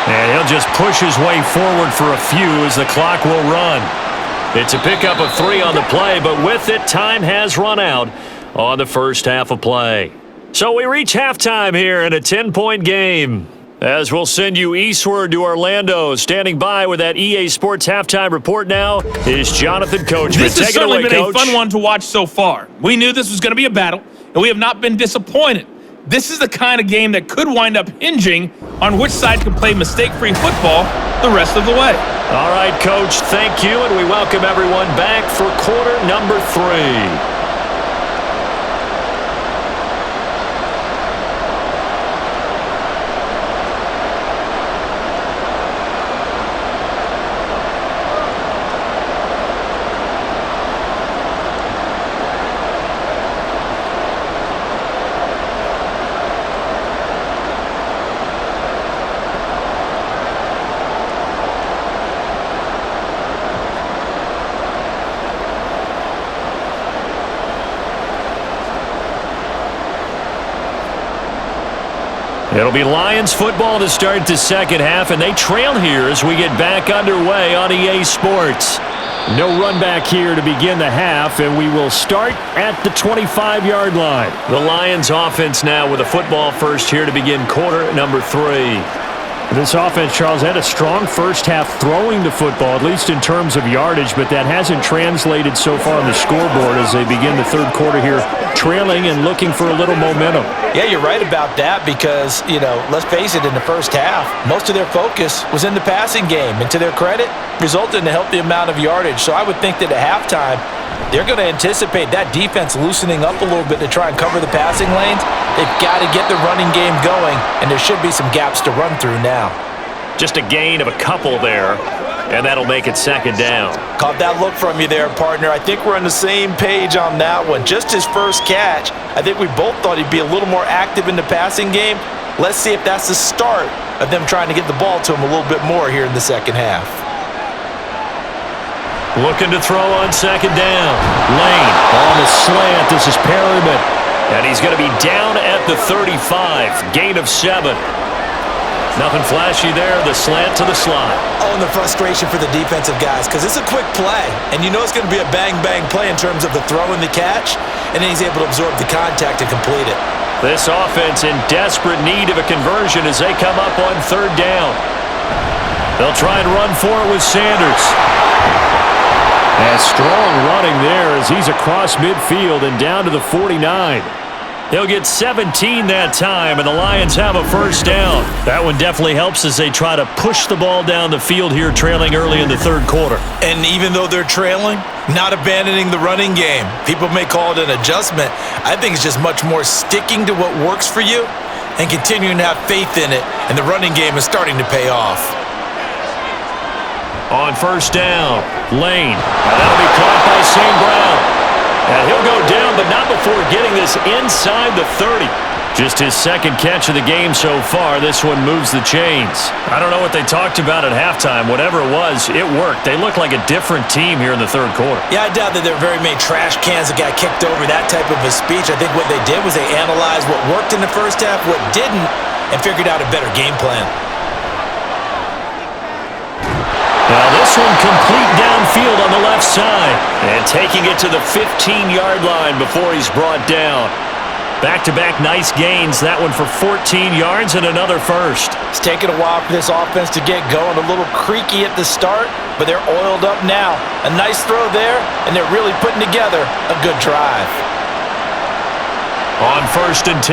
And he'll just push his way forward for a few as the clock will run. It's a pickup of 3 on the play, but with it, time has run out on the first half of play. So we reach halftime here in a 10-point game. As we'll send you eastward to Orlando, standing by with that EA Sports halftime report now is Jonathan Coachman. This has certainly been Coach. a fun one to watch so far. We knew this was going to be a battle, and we have not been disappointed. This is the kind of game that could wind up hinging on which side can play mistake-free football the rest of the way. All right, Coach, thank you, and we welcome everyone back for quarter number 3. It'll be Lions football to start the second half, and they trail here as we get back underway on EA Sports. No run back here to begin the half, and we will start at the 25-yard line. The Lions offense now with a football first here to begin quarter number 3. This offense, Charles, had a strong first half throwing the football, at least in terms of yardage, but that hasn't translated so far on the scoreboard as they begin the third quarter here, trailing and looking for a little momentum. Yeah, you're right about that because, let's face it, in the first half, most of their focus was in the passing game, and to their credit, resulted in a healthy amount of yardage. So I would think that at halftime, they're going to anticipate that defense loosening up a little bit to try and cover the passing lanes. They've got to get the running game going, and there should be some gaps to run through now. Just a gain of a couple there, and that'll make it second down. Caught that look from you there, partner. I think we're on the same page on that one. Just his first catch, I think we both thought he'd be a little more active in the passing game. Let's see if that's the start of them trying to get the ball to him a little bit more here in the second half. Looking to throw on second down. Lane on the slant. This is Perryman. And he's going to be down at the 35. Gain of 7. Nothing flashy there. The slant to the slot. Oh, and the frustration for the defensive guys because it's a quick play. And you know it's going to be a bang-bang play in terms of the throw and the catch. And then he's able to absorb the contact and complete it. This offense in desperate need of a conversion as they come up on third down. They'll try and run for it with Sanders. And strong running there as he's across midfield and down to the 49. He'll get 17 that time, and the Lions have a first down. That one definitely helps as they try to push the ball down the field here, trailing early in the third quarter. And even though they're trailing, not abandoning the running game. People may call it an adjustment. I think it's just much more sticking to what works for you and continuing to have faith in it, and the running game is starting to pay off. On first down, Lane. And that'll be caught by St. Brown. And he'll go down, but not before getting this inside the 30. Just his second catch of the game so far. This one moves the chains. I don't know what they talked about at halftime. Whatever it was, it worked. They look like a different team here in the third quarter. Yeah, I doubt that there were very many trash cans that got kicked over, that type of a speech. I think what they did was they analyzed what worked in the first half, what didn't, and figured out a better game plan. Now this one complete downfield on the left side. And taking it to the 15-yard line before he's brought down. Back-to-back nice gains. That one for 14 yards and another first. It's taken a while for this offense to get going. A little creaky at the start, but they're oiled up now. A nice throw there, and they're really putting together a good drive. On first and 10,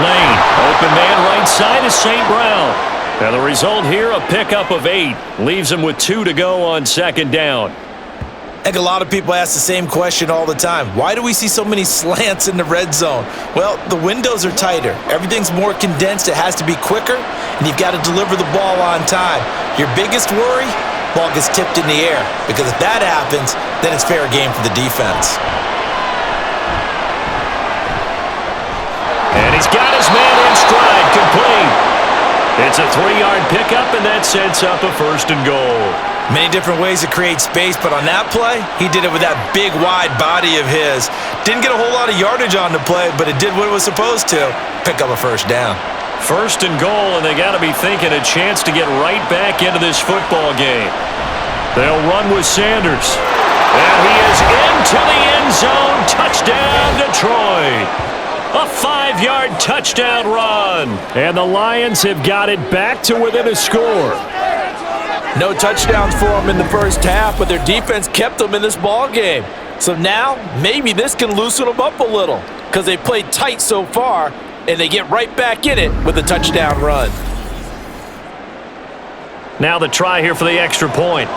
Lane. Open man right side is St. Brown. And the result here, a pickup of 8. Leaves him with 2 to go on second down. Heck, a lot of people ask the same question all the time. Why do we see so many slants in the red zone? Well, the windows are tighter. Everything's more condensed. It has to be quicker, and you've got to deliver the ball on time. Your biggest worry? Ball gets tipped in the air, because if that happens, then it's fair game for the defense. And he's got his man in stride, complete. It's a 3-yard pickup, and that sets up a 1st and goal. Many different ways to create space, but on that play, he did it with that big, wide body of his. Didn't get a whole lot of yardage on the play, but it did what it was supposed to, pick up a 1st down. 1st and goal, and they got to be thinking a chance to get right back into this football game. They'll run with Sanders. And he is into the end zone. Touchdown, Detroit. A 5-yard touchdown run. And the Lions have got it back to within a score. No touchdowns for them in the first half, but their defense kept them in this ball game. So now, maybe this can loosen them up a little, because they played tight so far, and they get right back in it with a touchdown run. Now the try here for the extra point.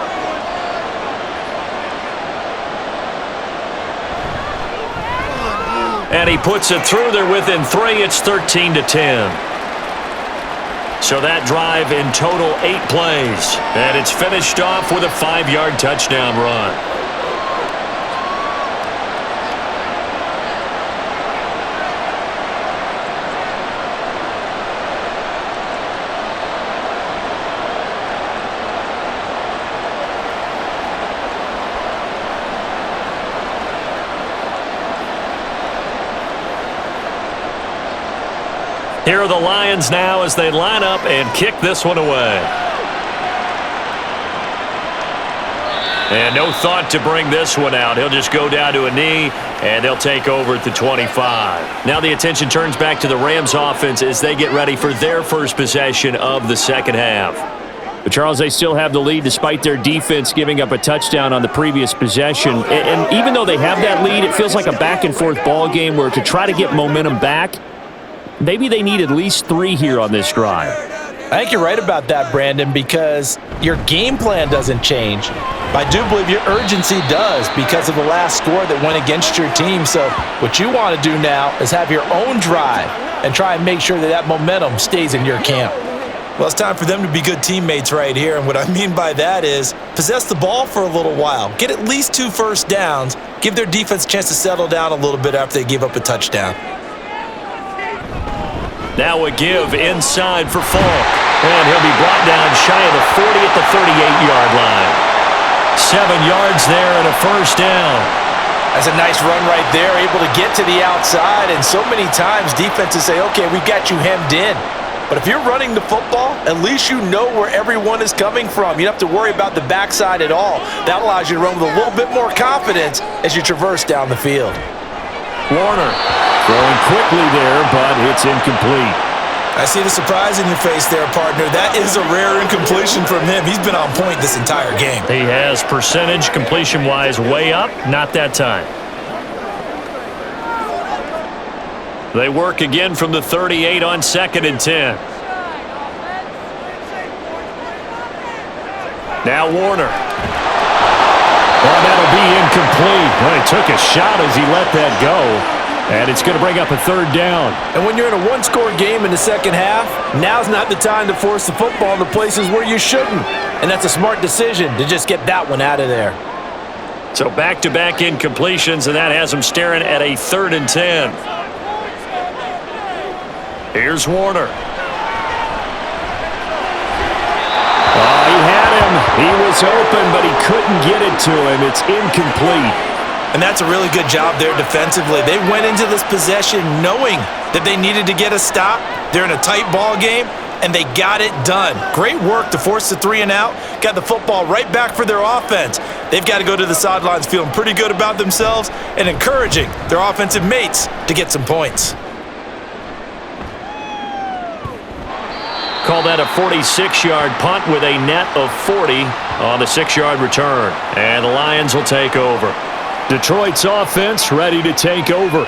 And he puts it through there within 3. It's 13-10. So that drive in total 8 plays. And it's finished off with a 5-yard touchdown run. Here are the Lions now as they line up and kick this one away. And no thought to bring this one out. He'll just go down to a knee, and they'll take over at the 25. Now the attention turns back to the Rams offense as they get ready for their first possession of the second half. But Charles, they still have the lead despite their defense giving up a touchdown on the previous possession. And even though they have that lead, it feels like a back-and-forth ball game where to try to get momentum back, maybe they need at least 3 here on this drive. I think you're right about that, Brandon, because your game plan doesn't change. I do believe your urgency does because of the last score that went against your team. So what you want to do now is have your own drive and try and make sure that that momentum stays in your camp. Well, it's time for them to be good teammates right here, and what I mean by that is possess the ball for a little while. Get at least 2 first downs. Give their defense a chance to settle down a little bit after they give up a touchdown. Now a give inside for Falk. And he'll be brought down shy of the 40 at the 38-yard line. 7 yards there and a first down. That's a nice run right there, able to get to the outside. And so many times defenses say, okay, we've got you hemmed in. But if you're running the football, at least you know where everyone is coming from. You don't have to worry about the backside at all. That allows you to run with a little bit more confidence as you traverse down the field. Warner throwing quickly there, but it's incomplete. I see the surprise in your face there, partner. That is a rare incompletion from him. He's been on point this entire game. He has percentage completion-wise way up, not that time. They work again from the 38 on 2nd and 10. Now Warner. Well, that'll be incomplete. Well, he took a shot as he let that go. And it's going to bring up a 3rd down. And when you're in a 1-score game in the second half, now's not the time to force the football into places where you shouldn't. And that's a smart decision to just get that one out of there. So back-to-back incompletions, and that has them staring at a 3rd and 10. Here's Warner. Oh, he had him. He was open, but he couldn't get it to him. It's incomplete. And that's a really good job there defensively. They went into this possession knowing that they needed to get a stop. They're in a tight ball game, and they got it done. Great work to force the 3 and out. Got the football right back for their offense. They've got to go to the sidelines feeling pretty good about themselves and encouraging their offensive mates to get some points. Call that a 46-yard punt with a net of 40 on the 6-yard return. And the Lions will take over. Detroit's offense ready to take over.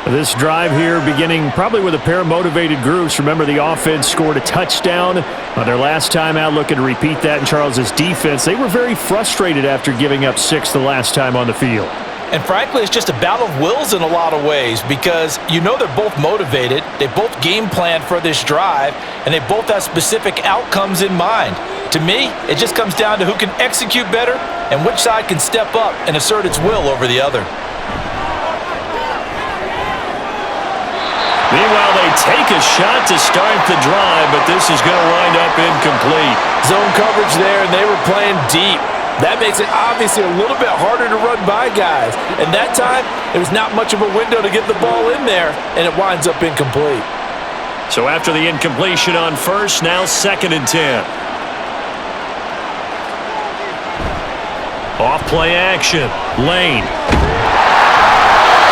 This drive here beginning probably with a pair of motivated groups. Remember, the offense scored a touchdown on their last time out, looking to repeat that in Charles's defense. They were very frustrated after giving up 6 the last time on the field. And frankly, it's just a battle of wills in a lot of ways because you know they're both motivated, they both game planned for this drive, and they both have specific outcomes in mind. To me, it just comes down to who can execute better and which side can step up and assert its will over the other. Meanwhile, they take a shot to start the drive, but this is going to wind up incomplete. Zone coverage there, and they were playing deep. That makes it obviously a little bit harder to run by guys. And that time, there was not much of a window to get the ball in there, and it winds up incomplete. So after the incompletion on first, now 2nd and 10. Off play action. Lane.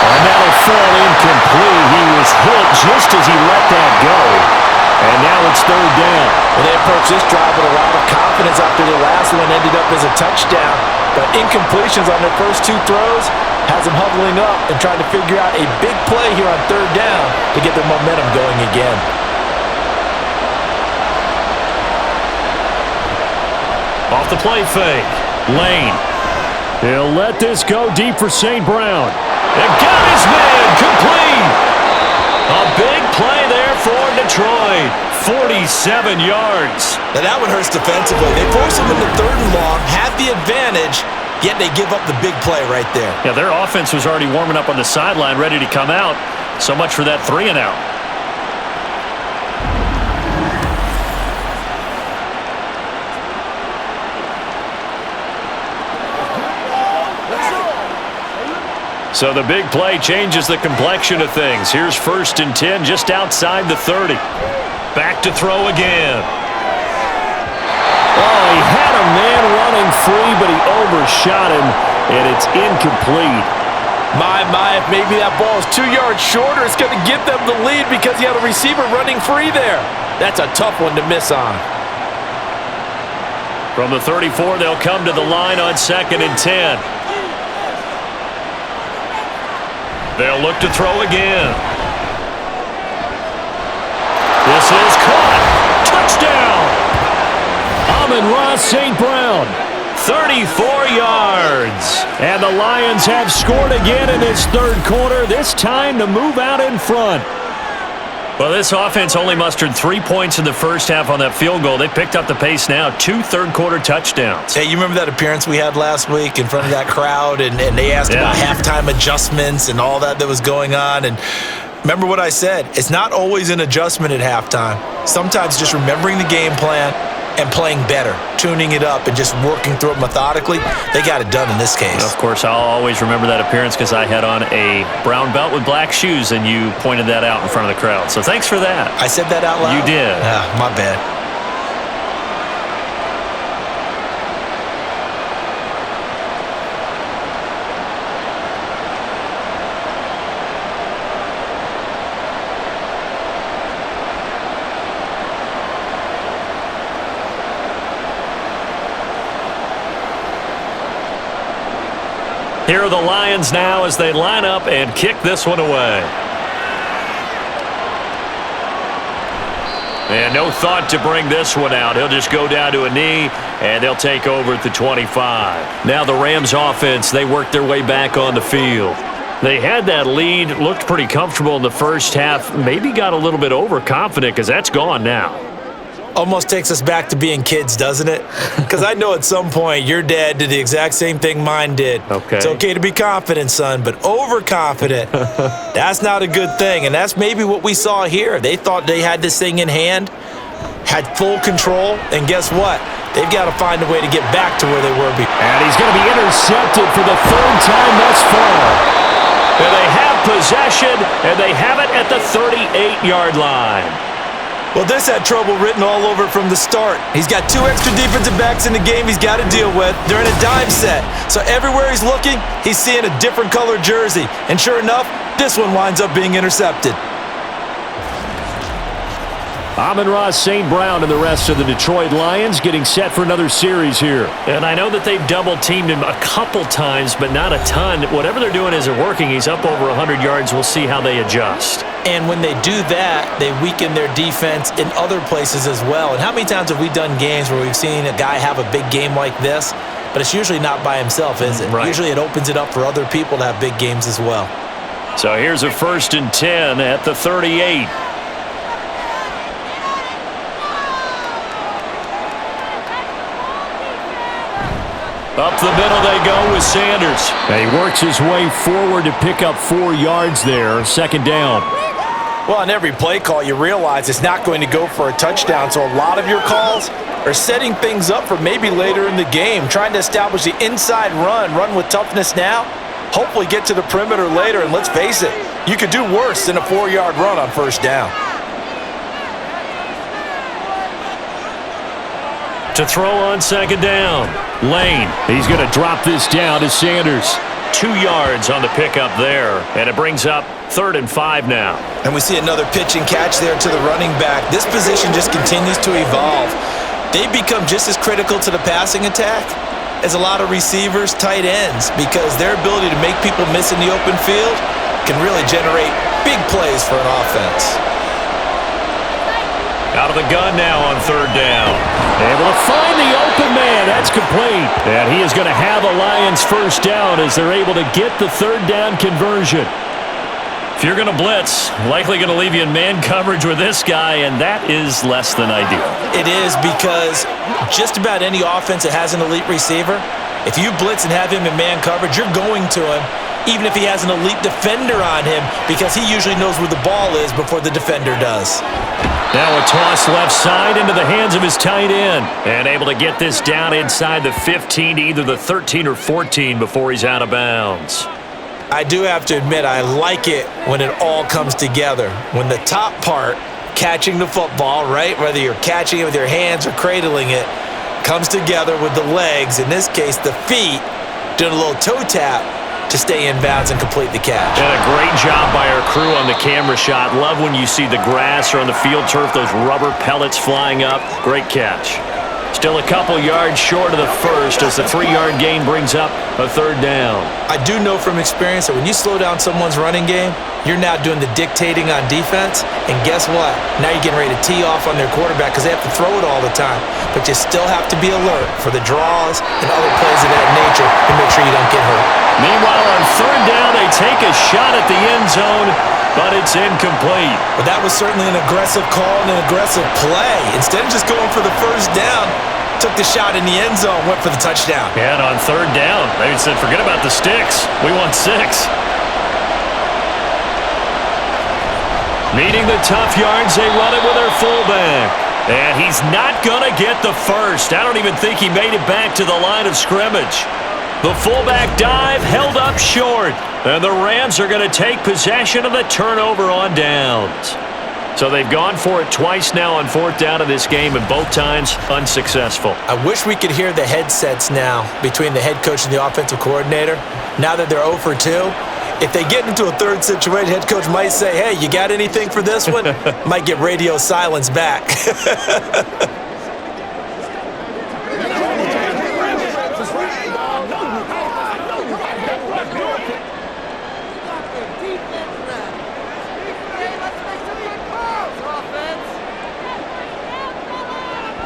And that'll fall incomplete. He was hit just as he let that go. And now it's 3rd down. Well, they approached this drive with a lot of confidence after the last one ended up as a touchdown. But incompletions on their first 2 throws has them huddling up and trying to figure out a big play here on 3rd down to get their momentum going again. Off the play fake. Lane. He'll let this go deep for St. Brown. And got his man complete. A big play there for Detroit. 47 yards. Now that one hurts defensively. They force them into 3rd and long, have the advantage, yet they give up the big play right there. Yeah, their offense was already warming up on the sideline, ready to come out. So much for that 3 and out. So the big play changes the complexion of things. Here's 1st and 10 just outside the 30. Back to throw again. Oh, he had a man running free, but he overshot him, and it's incomplete. My, if maybe that ball is 2 yards shorter, it's going to give them the lead because he had a receiver running free there. That's a tough one to miss on. From the 34, they'll come to the line on 2nd and 10. They'll look to throw again. This is caught. Touchdown! Amon-Ra St. Brown. 34 yards. And the Lions have scored again in this 3rd quarter, this time to move out in front. Well, this offense only mustered 3 points in the first half on that field goal. They picked up the pace now. 2 third-quarter touchdowns. Hey, you remember that appearance we had last week in front of that crowd, and they asked about halftime adjustments and all that was going on, and remember what I said. It's not always an adjustment at halftime. Sometimes just remembering the game plan and playing better, tuning it up and just working through it methodically. They got it done in this case. Of course, I'll always remember that appearance because I had on a brown belt with black shoes, and you pointed that out in front of the crowd. So thanks for that. I said that out loud? You did. My bad. Here are the Lions now as they line up and kick this one away. And no thought to bring this one out. He'll just go down to a knee, and they'll take over at the 25. Now the Rams offense, they work their way back on the field. They had that lead, looked pretty comfortable in the first half, maybe got a little bit overconfident because that's gone now. Almost takes us back to being kids, doesn't it? Because I know at some point your dad did the exact same thing mine did. Okay. It's okay to be confident, son, but overconfident, that's not a good thing. And that's maybe what we saw here. They thought they had this thing in hand, had full control, and guess what? They've got to find a way to get back to where they were before. And he's going to be intercepted for the 3rd time thus far. And they have possession, and they have it at the 38-yard line. Well, this had trouble written all over it from the start. He's got 2 extra defensive backs in the game he's got to deal with. They're in a dime set. So everywhere he's looking, he's seeing a different color jersey. And sure enough, this one winds up being intercepted. Amon-Ra St. Brown and the rest of the Detroit Lions getting set for another series here. And I know that they've double-teamed him a couple times, but not a ton. Whatever they're doing isn't working. He's up over 100 yards. We'll see how they adjust. And when they do that, they weaken their defense in other places as well. And how many times have we done games where we've seen a guy have a big game like this, but it's usually not by himself, is it? Right. Usually it opens it up for other people to have big games as well. So here's a 1st and 10 at the 38. Up the middle they go with Sanders. And he works his way forward to pick up 4 yards there. 2nd down. Well, on every play call, you realize it's not going to go for a touchdown, so a lot of your calls are setting things up for maybe later in the game, trying to establish the inside run with toughness now, hopefully get to the perimeter later, and let's face it, you could do worse than a 4-yard run on 1st down. To throw on 2nd down. Lane, he's going to drop this down to Sanders. 2 yards on the pickup there, and it brings up 3rd and 5 now. And we see another pitch and catch there to the running back. This position just continues to evolve. They become just as critical to the passing attack as a lot of receivers, tight ends, because their ability to make people miss in the open field can really generate big plays for an offense. Out of the gun now on 3rd down. Able to find the open man. That's complete. And he is going to have a Lions 1st down as they're able to get the 3rd down conversion. If you're going to blitz, likely going to leave you in man coverage with this guy, and that is less than ideal. It is, because just about any offense that has an elite receiver, if you blitz and have him in man coverage, you're going to him, even if he has an elite defender on him, because he usually knows where the ball is before the defender does. Now a toss left side into the hands of his tight end. And able to get this down inside the 15 to either the 13 or 14 before he's out of bounds. I do have to admit, I like it when it all comes together. When the top part, catching the football, right, whether you're catching it with your hands or cradling it, comes together with the legs, in this case the feet, doing a little toe tap to stay in bounds and complete the catch. And a great job by our crew on the camera shot. Love when you see the grass or on the field turf, those rubber pellets flying up. Great catch. Still a couple yards short of the first as the 3-yard gain brings up a 3rd down. I do know from experience that when you slow down someone's running game, you're now doing the dictating on defense, and guess what? Now you're getting ready to tee off on their quarterback because they have to throw it all the time. But you still have to be alert for the draws and other plays of that nature to make sure you don't get hurt. Meanwhile, on 3rd down, they take a shot at the end zone, but it's incomplete. But that was certainly an aggressive call and an aggressive play. Instead of just going for the 1st down, took the shot in the end zone, went for the touchdown. And on 3rd down, they said, forget about the sticks. We want 6. Needing the tough yards, they run it with their fullback. And he's not going to get the first. I don't even think he made it back to the line of scrimmage. The fullback dive held up short. And the Rams are going to take possession of the turnover on downs. So they've gone for it twice now on 4th down in this game, and both times unsuccessful. I wish we could hear the headsets now between the head coach and the offensive coordinator. Now that they're 0 for 2, if they get into a 3rd situation, head coach might say, hey, you got anything for this one? Might get radio silence back.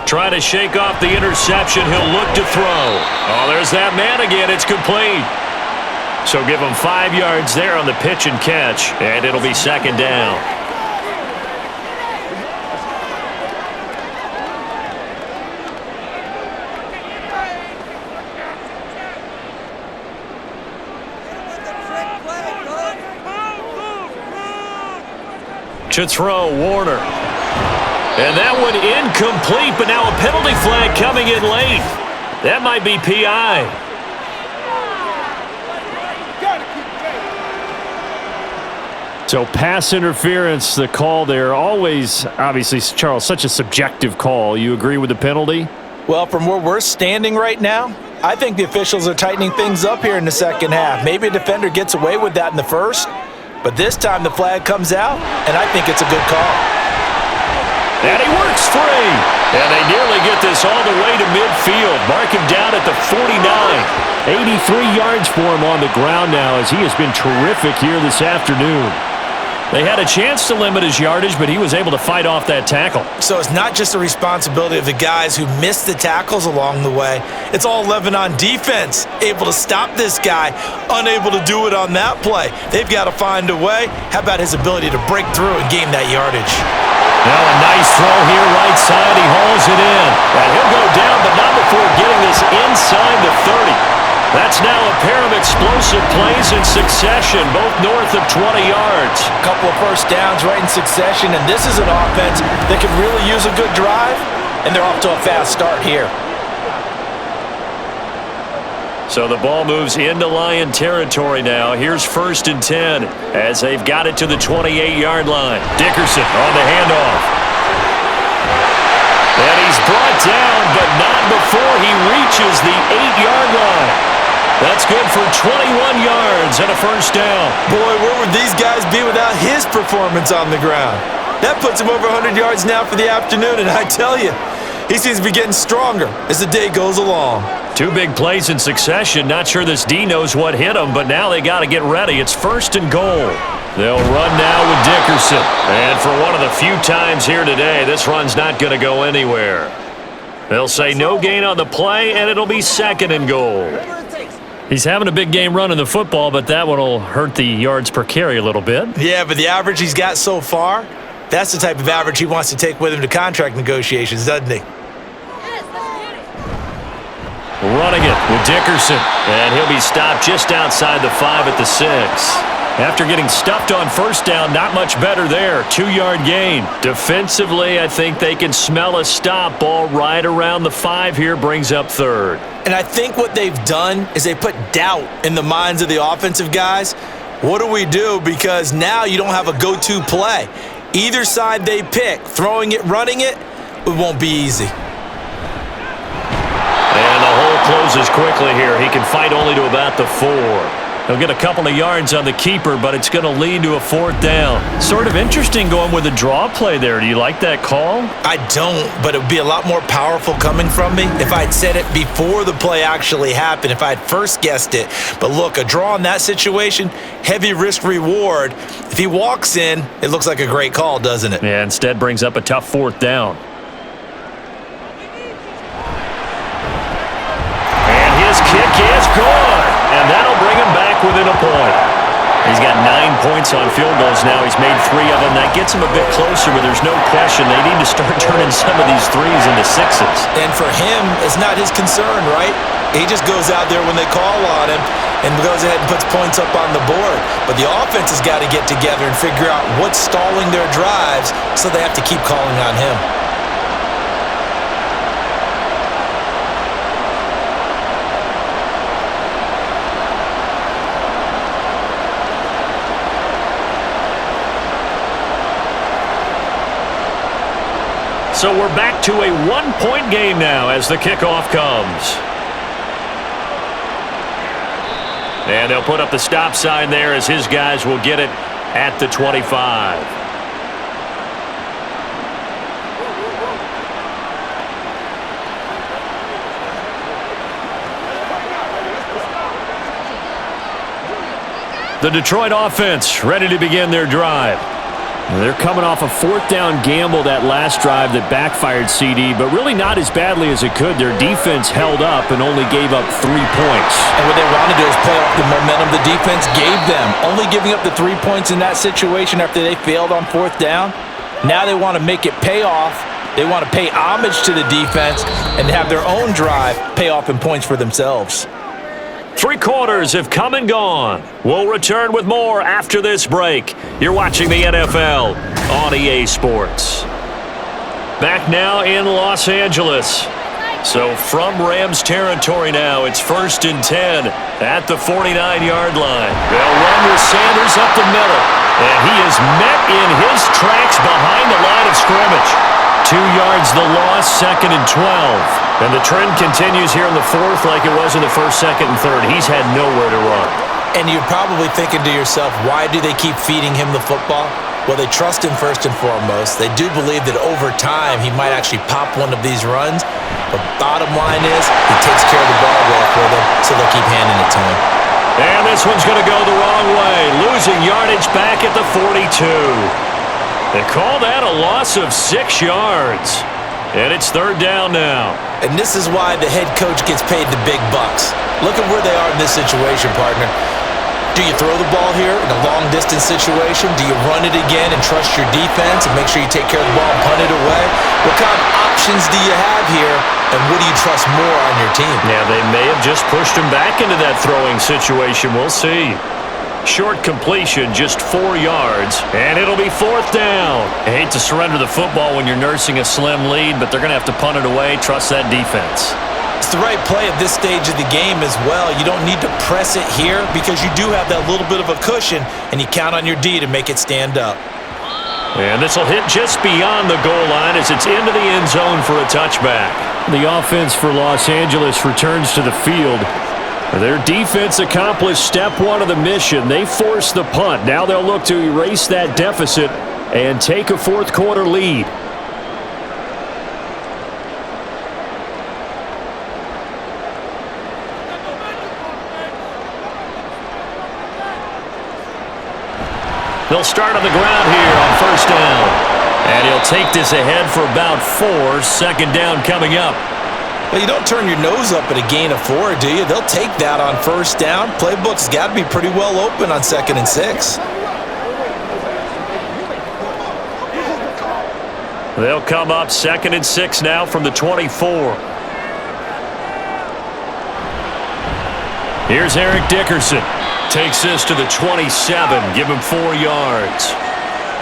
Trying to shake off the interception. He'll look to throw. Oh, there's that man again. It's complete. So give him 5 yards there on the pitch and catch, and it'll be 2nd down. To throw, Warner. And that one incomplete, but now a penalty flag coming in late. That might be PI. So pass interference, the call there. Always, obviously, Charles, such a subjective call. You agree with the penalty? Well, from where we're standing right now, I think the officials are tightening things up here in the 2nd half. Maybe a defender gets away with that in the 1st, but this time the flag comes out, and I think it's a good call. And he works free. And they nearly get this all the way to midfield. Mark him down at the 49. 83 yards for him on the ground now as he has been terrific here this afternoon. They had a chance to limit his yardage, but he was able to fight off that tackle. So it's not just the responsibility of the guys who missed the tackles along the way. It's all 11 on defense, able to stop this guy, unable to do it on that play. They've got to find a way. How about his ability to break through and gain that yardage? Now a nice throw here, right side. He hauls it in. And he'll go down, but not before getting this inside the 30. That's now a pair of explosive plays in succession, both north of 20 yards. A couple of first downs right in succession, and this is an offense that could really use a good drive, and they're off to a fast start here. So the ball moves into Lion territory now. Here's 1st and 10 as they've got it to the 28-yard line. Dickerson on the handoff. And he's brought down, but not before he reaches the 8-yard line. That's good for 21 yards and a first down. Boy, where would these guys be without his performance on the ground? That puts him over 100 yards now for the afternoon, and I tell you, he seems to be getting stronger as the day goes along. 2 big plays in succession. Not sure this D knows what hit him, but now they got to get ready. It's 1st and goal. They'll run now with Dickerson. And for one of the few times here today, this run's not going to go anywhere. They'll say no gain on the play, and it'll be 2nd and goal. He's having a big game running the football, but that one will hurt the yards per carry a little bit. Yeah, but the average he's got so far, that's the type of average he wants to take with him to contract negotiations, doesn't he? Running it with Dickerson, and he'll be stopped just outside the 5 at the 6. After getting stuffed on first down, not much better there. 2-yard gain. Defensively, I think they can smell a stop. Ball right around the 5 here, brings up 3rd. And I think what they've done is they put doubt in the minds of the offensive guys. What do we do? Because now you don't have a go-to play. Either side they pick, throwing it, running it, it won't be easy. And the hole closes quickly here. He can fight only to about the 4. He'll get a couple of yards on the keeper, but it's going to lead to a 4th down. Sort of interesting going with a draw play there. Do you like that call? I don't, but it would be a lot more powerful coming from me if I'd said it before the play actually happened, if I'd first guessed it. But look, a draw in that situation, heavy risk reward. If he walks in, it looks like a great call, doesn't it? Yeah, instead brings up a tough 4th down. And his kick is gone. And that'll bring him back within a point. He's got 9 points on field goals now. He's made 3 of them. That gets him a bit closer, but there's no question they need to start turning some of these 3s into 6s. And for him, it's not his concern, right? He just goes out there when they call on him and goes ahead and puts points up on the board. But the offense has got to get together and figure out what's stalling their drives, so they have to keep calling on him. So we're back to a 1-point game now as the kickoff comes. And they'll put up the stop sign there as his guys will get it at the 25. The Detroit offense ready to begin their drive. They're coming off a 4th down gamble that last drive that backfired CD, but really not as badly as it could. Their defense held up and only gave up 3 points. And what they want to do is play off the momentum the defense gave them. Only giving up the 3 points in that situation after they failed on 4th down. Now they want to make it pay off. They want to pay homage to the defense and have their own drive pay off in points for themselves. 3 quarters have come and gone. We'll return with more after this break. You're watching the NFL on EA Sports. Back now in Los Angeles. So from Rams territory now, it's 1st and 10 at the 49-yard line. They'll run with Sanders up the middle. And he is met in his tracks behind the line of scrimmage. 2 yards the loss, 2nd and 12. And the trend continues here in the 4th like it was in the 1st, 2nd, and 3rd. He's had nowhere to run. And you're probably thinking to yourself, why do they keep feeding him the football? Well, they trust him first and foremost. They do believe that over time he might actually pop one of these runs. But bottom line is he takes care of the ball well for them, so they'll keep handing it to him. And this one's going to go the wrong way. Losing yardage back at the 42. They call that a loss of 6 yards. And it's third down now. And this is why the head coach gets paid the big bucks. Look at where they are in this situation, partner. Do you throw the ball here in a long-distance situation? Do you run it again and trust your defense and make sure you take care of the ball and punt it away? What kind of options do you have here, and what do you trust more on your team? Yeah, they may have just pushed him back into that throwing situation. We'll see. Short completion, just 4 yards, and it'll be fourth down. I hate to surrender the football when you're nursing a slim lead, but they're going to have to punt it away. Trust that defense. It's the right play at this stage of the game as well. You don't need to press it here because you do have that little bit of a cushion, and you count on your D to make it stand up. And this will hit just beyond the goal line as it's into the end zone for a touchback. The offense for Los Angeles returns to the field. Their defense accomplished step one of the mission. They forced the punt. Now they'll look to erase that deficit and take a fourth quarter lead. They'll start on the ground here on first down. And he'll take this ahead for about 4. Second down coming up. Well, you don't turn your nose up at a gain of 4, do you? They'll take that on first down. Playbook's got to be pretty well open on 2nd and 6. They'll come up 2nd and 6 now from the 24. Here's Eric Dickerson. Takes this to the 27. Give him 4 yards.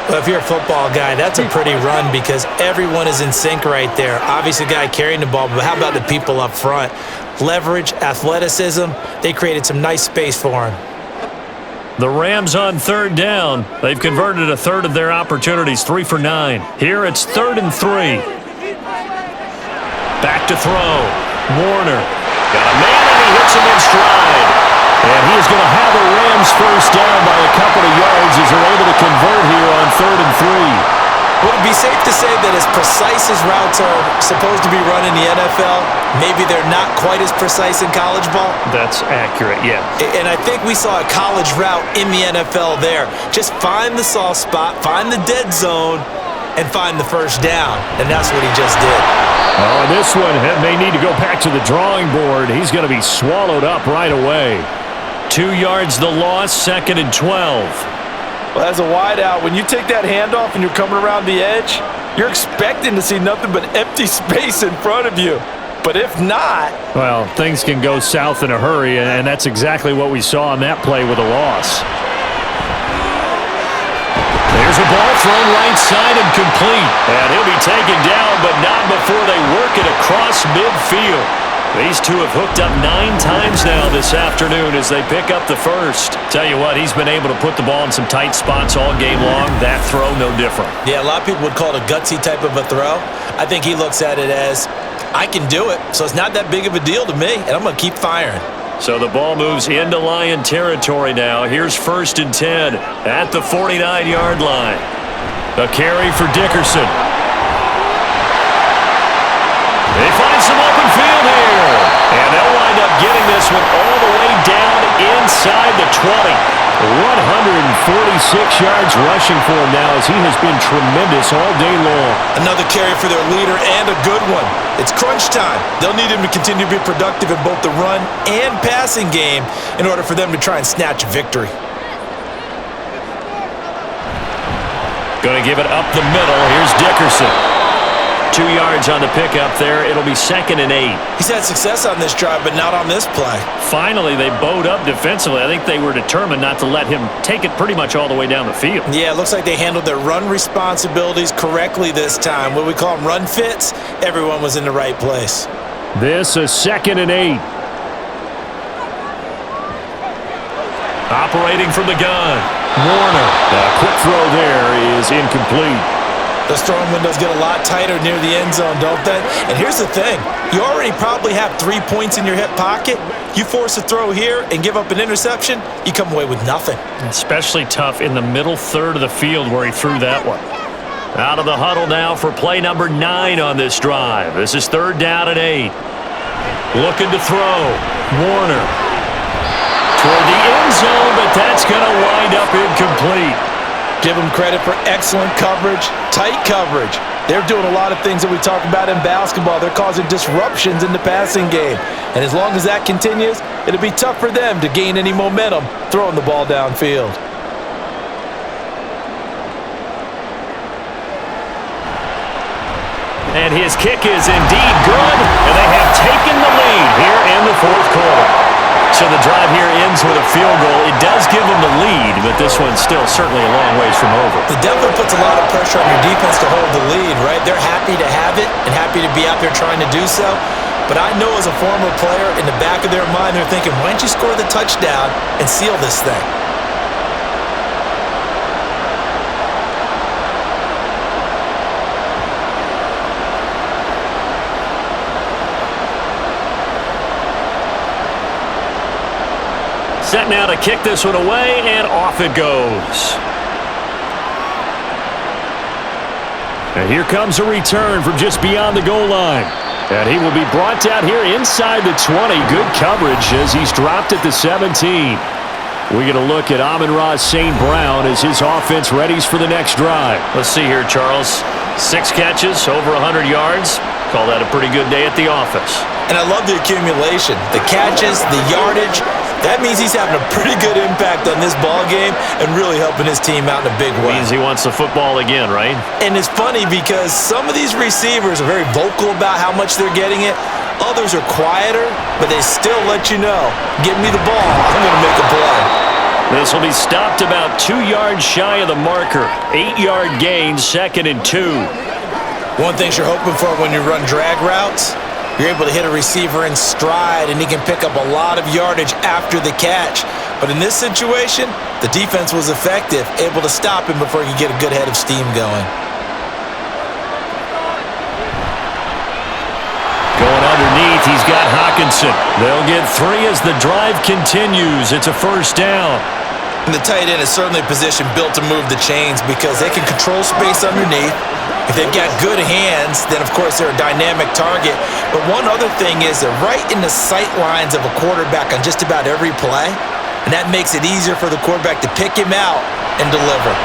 Well, if you're a football guy, that's a pretty run because everyone is in sync right there. Obviously, the guy carrying the ball, but how about the people up front? Leverage, athleticism, they created some nice space for him. The Rams on third down. They've converted a third of their opportunities, 3 for 9. Here it's 3rd and 3. Back to throw. Warner. Got a man and he hits him in stride. And he's going to have the Rams first down by a couple of yards as they're able to convert here on 3rd and 3. Would it be safe to say that as precise as routes are supposed to be run in the NFL, maybe they're not quite as precise in college ball? That's accurate, yeah. And I think we saw a college route in the NFL there. Just find the soft spot, find the dead zone, and find the first down. And that's what he just did. Oh, this one may need to go back to the drawing board. He's going to be swallowed up right away. 2 yards the loss, 2nd and 12. Well, as a wideout, when you take that handoff and you're coming around the edge, you're expecting to see nothing but empty space in front of you. But if not... Well, things can go south in a hurry, and that's exactly what we saw on that play with a loss. There's a ball thrown right side and complete. And he'll be taken down, but not before they work it across midfield. These two have hooked up 9 times now this afternoon as they pick up the first. Tell you what, he's been able to put the ball in some tight spots all game long. That throw, no different. Yeah, a lot of people would call it a gutsy type of a throw. I think he looks at it as, I can do it, so it's not that big of a deal to me, and I'm going to keep firing. So the ball moves into Lion territory now. Here's 1st and 10 at the 49-yard line. A carry for Dickerson. They find some open field here. And they'll wind up getting this one all the way down inside the 20. 146 yards rushing for him now as he has been tremendous all day long. Another carry for their leader and a good one. It's crunch time. They'll need him to continue to be productive in both the run and passing game in order for them to try and snatch a victory. Going to give it up the middle. Here's Dickerson. 2 yards on the pickup there. It'll be 2nd and 8. He's had success on this drive, but not on this play. Finally, they bowed up defensively. I think they were determined not to let him take it pretty much all the way down the field. Yeah, it looks like they handled their run responsibilities correctly this time. What we call them run fits, everyone was in the right place. This is 2nd and 8. Operating from the gun. Warner. A quick throw there is incomplete. Those throwing windows get a lot tighter near the end zone, don't they? And here's the thing. You already probably have 3 points in your hip pocket. You force a throw here and give up an interception, you come away with nothing. Especially tough in the middle third of the field where he threw that one. Out of the huddle now for play number 9 on this drive. This is 3rd down and 8. Looking to throw. Warner. Toward the end zone, but that's going to wind up incomplete. Give them credit for excellent coverage, tight coverage. They're doing a lot of things that we talk about in basketball. They're causing disruptions in the passing game. And as long as that continues, it'll be tough for them to gain any momentum throwing the ball downfield. And his kick is indeed good, and they have taken the lead here in the 4th quarter. So the drive here ends with a field goal. It does give them the lead, but this one's still certainly a long ways from over. It definitely puts a lot of pressure on your defense to hold the lead, right? They're happy to have it and happy to be out there trying to do so. But I know as a former player, in the back of their mind, they're thinking, why don't you score the touchdown and seal this thing? Set now to kick this one away, and off it goes. And here comes a return from just beyond the goal line. And he will be brought down here inside the 20. Good coverage as he's dropped at the 17. We get a look at Amon-Ra St. Brown as his offense readies for the next drive. Let's see here, Charles. 6 catches, over 100 yards. Call that a pretty good day at the office. And I love the accumulation, the catches, the yardage. That means he's having a pretty good impact on this ball game and really helping his team out in a big way. Means he wants the football again, right? And it's funny because some of these receivers are very vocal about how much they're getting it. Others are quieter, but they still let you know, give me the ball, I'm going to make a play. This will be stopped about 2 yards shy of the marker. 8-yard gain, 2nd and 2. One thing you're hoping for when you run drag routes, you're able to hit a receiver in stride, and he can pick up a lot of yardage after the catch. But in this situation, the defense was effective, able to stop him before he could get a good head of steam going. Going underneath, he's got Hawkinson. They'll get 3 as the drive continues. It's a 1st down. And the tight end is certainly a position built to move the chains because they can control space underneath. If they've got good hands, then of course they're a dynamic target. But one other thing is they're right in the sight lines of a quarterback on just about every play. And that makes it easier for the quarterback to pick him out and deliver.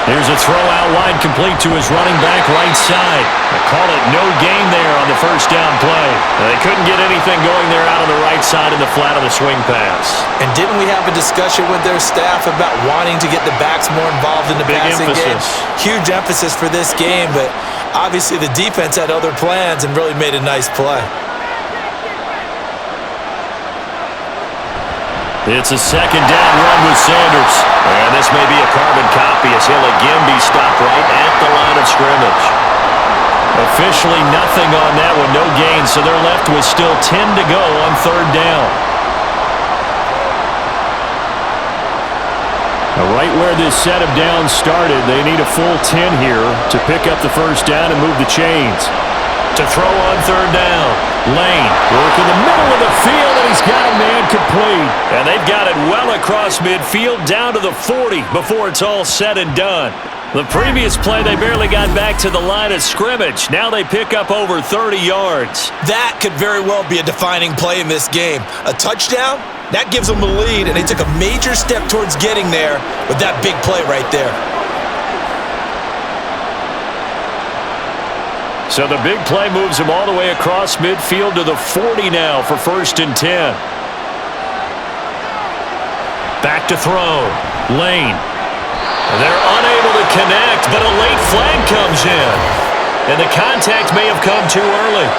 Here's a throw out wide complete to his running back right side. They call it no gain there on the 1st down play. They couldn't get anything going there out on the right side in the flat of the swing pass. And didn't we have a discussion with their staff about wanting to get the backs more involved in the passing game? Huge emphasis for this game, but obviously the defense had other plans and really made a nice play. It's a 2nd down run with Sanders. And this may be a carbon copy as he'll again be stopped right at the line of scrimmage. Officially nothing on that one, no gain, so they're left with still 10 to go on 3rd down. Now, right where this set of downs started, they need a full 10 here to pick up the 1st down and move the chains. To throw on 3rd down. Lane working the middle of the field, and he's got a man complete. And they've got it well across midfield down to the 40 before it's all said and done. The previous play, they barely got back to the line of scrimmage. Now they pick up over 30 yards. That could very well be a defining play in this game. A touchdown, that gives them the lead, and they took a major step towards getting there with that big play right there. So the big play moves him all the way across midfield to the 40 now for 1st and 10. Back to throw. Lane. They're unable to connect, but a late flag comes in. And the contact may have come too early.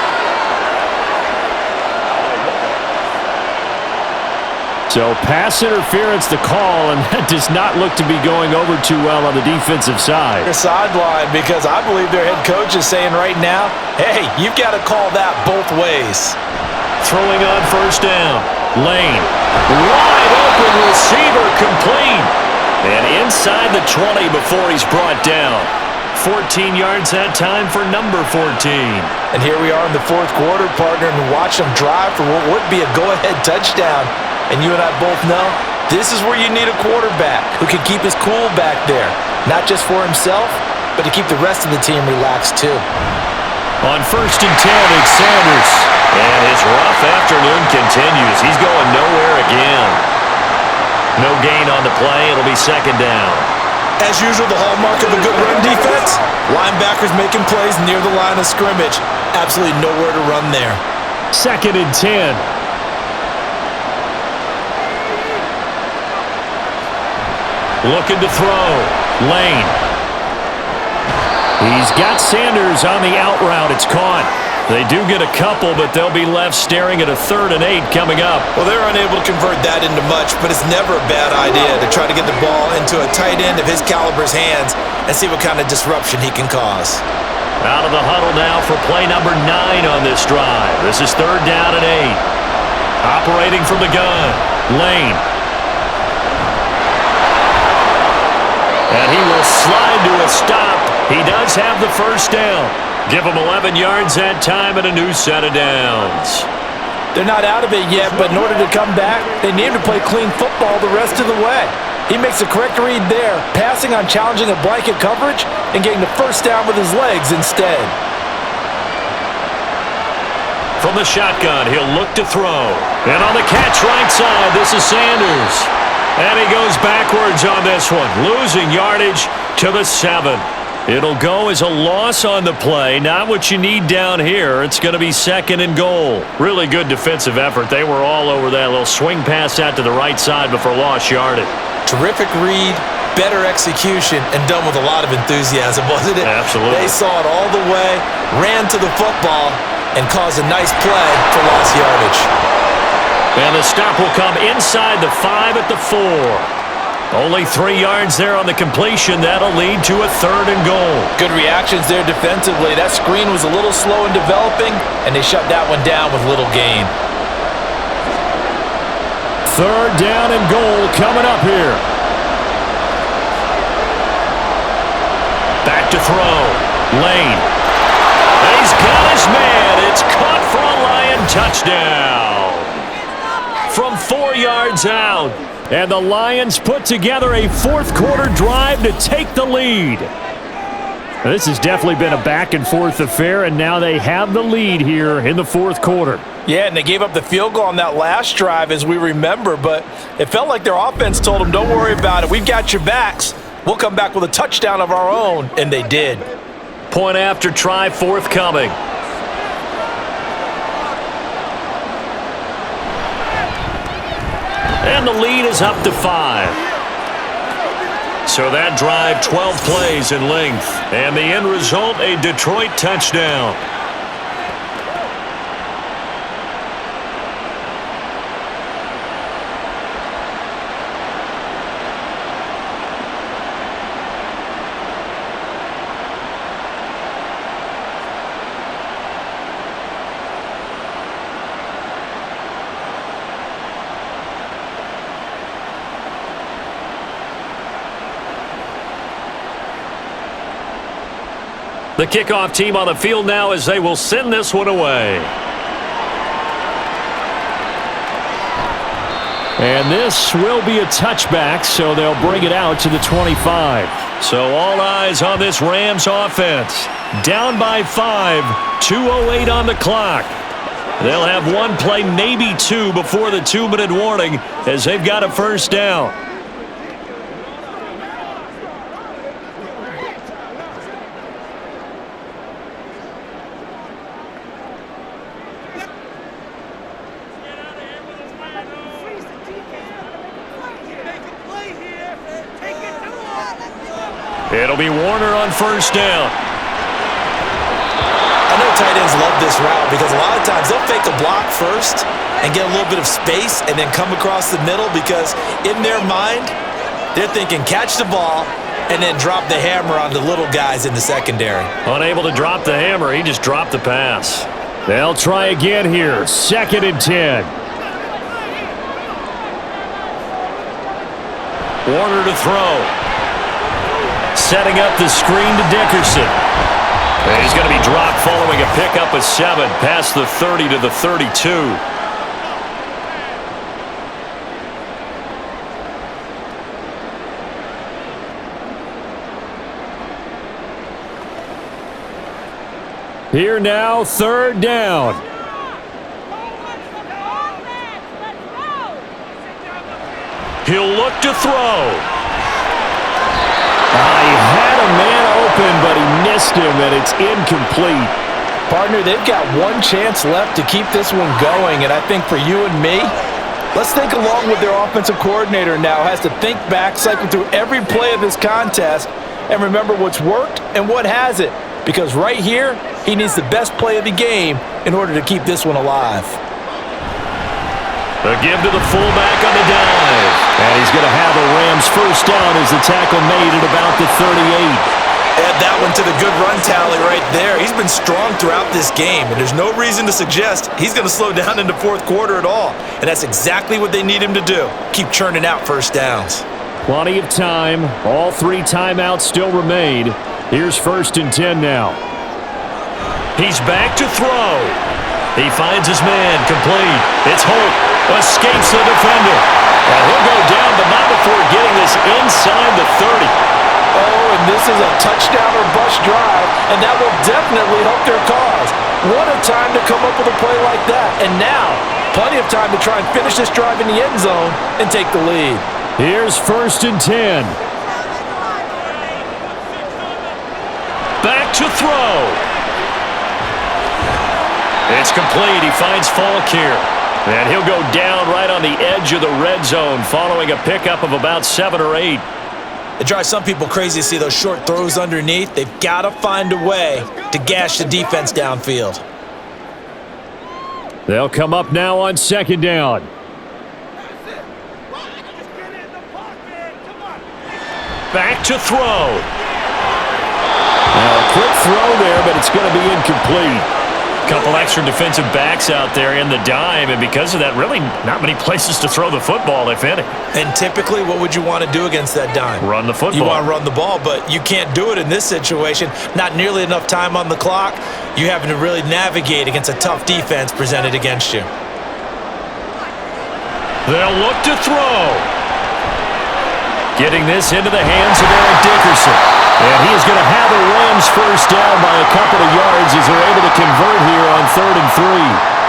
So pass interference the call, and that does not look to be going over too well on the defensive side. Their sideline, because I believe their head coach is saying right now, hey, you've got to call that both ways. Throwing on 1st down. Lane. Wide open receiver complete. And inside the 20 before he's brought down. 14 yards that time for number 14. And here we are in the fourth quarter, partner, and watch them drive for what would be a go-ahead touchdown. And you and I both know this is where you need a quarterback who can keep his cool back there, not just for himself, but to keep the rest of the team relaxed too. On 1st and 10, it's Sanders. And his rough afternoon continues. He's going nowhere again. No gain on the play. It'll be 2nd down. As usual, the hallmark of a good run defense, linebackers making plays near the line of scrimmage. Absolutely nowhere to run there. 2nd and 10. Looking to throw. Lane. He's got Sanders on the out route. It's caught. They do get a couple, but they'll be left staring at a 3rd and 8 coming up. Well, they're unable to convert that into much, but it's never a bad idea to try to get the ball into a tight end of his caliber's hands and see what kind of disruption he can cause. Out of the huddle now for play number 9 on this drive. This is 3rd down and 8. Operating from the gun. Lane. And he will slide to a stop. He does have the 1st down. Give him 11 yards that time and a new set of downs. They're not out of it yet, but in order to come back, they need to play clean football the rest of the way. He makes a correct read there, passing on challenging a blanket coverage and getting the 1st down with his legs instead. From the shotgun, he'll look to throw. And on the catch right side, this is Sanders. And he goes backwards on this one, losing yardage to the 7. It'll go as a loss on the play. Not what you need down here. It's going to be 2nd and goal. Really good defensive effort. They were all over that little swing pass out to the right side before lost yardage. Terrific read, better execution, and done with a lot of enthusiasm, wasn't it? Absolutely. They saw it all the way, ran to the football, and caused a nice play for lost yardage. And the stop will come inside the 5 at the 4. Only 3 yards there on the completion. That'll lead to a 3rd and goal. Good reactions there defensively. That screen was a little slow in developing, and they shut that one down with little gain. 3rd down and goal coming up here. Back to throw. Lane. He's got his man. It's caught for a Lion touchdown. From 4 yards out. And the Lions put together a 4th quarter drive to take the lead. This has definitely been a back-and-forth affair, and now they have the lead here in the 4th quarter. Yeah, and they gave up the field goal on that last drive, as we remember, but it felt like their offense told them, don't worry about it. We've got your backs. We'll come back with a touchdown of our own, and they did. Point after try forthcoming. And the lead is up to 5. So that drive, 12 plays in length. And the end result, a Detroit touchdown. The kickoff team on the field now as they will send this one away. And this will be a touchback, so they'll bring it out to the 25. So all eyes on this Rams offense. Down by 5, 2:08 on the clock. They'll have one play, maybe two, before the 2-minute warning as they've got a 1st down. It'll be Warner on 1st down. I know tight ends love this route because a lot of times they'll fake a block first and get a little bit of space and then come across the middle because in their mind, they're thinking catch the ball and then drop the hammer on the little guys in the secondary. Unable to drop the hammer, he just dropped the pass. They'll try again here, 2nd and 10. Warner to throw. Setting up the screen to Dickerson. And he's going to be dropped following a pickup of 7 past the 30 to the 32. Here now, 3rd down. He'll look to throw. He had a man open, but he missed him, and it's incomplete. Partner, they've got one chance left to keep this one going, and I think for you and me, let's think along with their offensive coordinator now. Has to think back, cycle through every play of this contest, and remember what's worked and what hasn't. Because right here, he needs the best play of the game in order to keep this one alive. A give to the fullback on the dive. And he's going to have a Rams first down as the tackle made at about the 38. Add that one to the good run tally right there. He's been strong throughout this game, and there's no reason to suggest he's going to slow down in the 4th quarter at all. And that's exactly what they need him to do. Keep churning out first downs. Plenty of time. All 3 timeouts still remain. Here's 1st and 10 now. He's back to throw. He finds his man, complete. It's Holt, escapes the defender. And he'll go down, but not before getting this inside the 30. Oh, and this is a touchdown or bust drive, and that will definitely help their cause. What a time to come up with a play like that. And now, plenty of time to try and finish this drive in the end zone and take the lead. Here's 1st and 10. Back to throw. It's complete. He finds Falk here. And he'll go down right on the edge of the red zone following a pickup of about 7 or 8. It drives some people crazy to see those short throws underneath. They've got to find a way to gash the defense downfield. They'll come up now on 2nd down. Back to throw. Now, a quick throw there, but it's going to be incomplete. Couple extra defensive backs out there in the dime, and because of that, really not many places to throw the football, if any. And typically, what would you want to do against that dime? Run the football. You want to run the ball, but you can't do it in this situation. Not nearly enough time on the clock. You having to really navigate against a tough defense presented against you. They'll look to throw. Getting this into the hands of Eric Dickerson. And he is going to have a Rams first down by a couple of yards as they're able to convert here on 3rd and 3.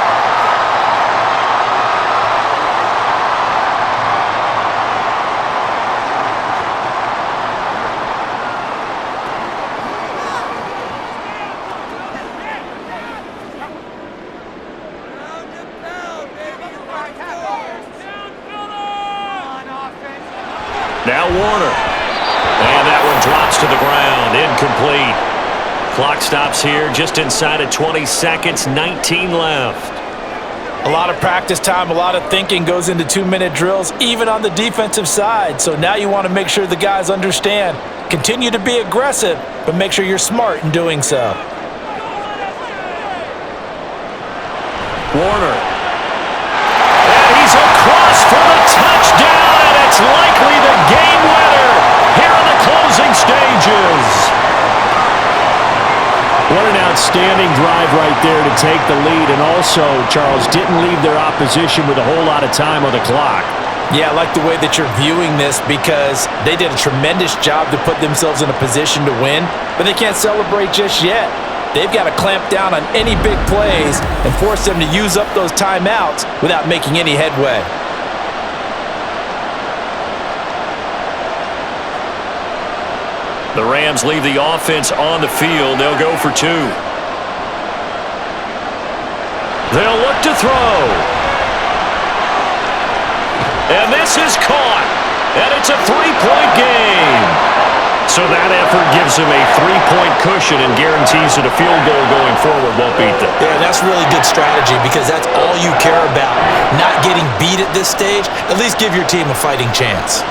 Now Warner. And that one drops to the ground. Incomplete. Clock stops here just inside of 20 seconds. 19 left. A lot of practice time, a lot of thinking goes into 2-minute drills, even on the defensive side. So now you want to make sure the guys understand. Continue to be aggressive, but make sure you're smart in doing so. Warner. And he's across for the touchdown, and it's likely the game winner here in the closing stages. What an outstanding drive right there to take the lead, and also, Charles, didn't leave their opposition with a whole lot of time on the clock. Yeah, I like the way that you're viewing this because they did a tremendous job to put themselves in a position to win, but they can't celebrate just yet. They've got to clamp down on any big plays and force them to use up those timeouts without making any headway. The Rams leave the offense on the field. They'll go for 2. They'll look to throw. And this is caught. And it's a 3-point game. So that effort gives him a 3-point cushion and guarantees that a field goal going forward won't beat them. Yeah, that's really good strategy because that's all you care about. Not getting beat at this stage. At least give your team a fighting chance.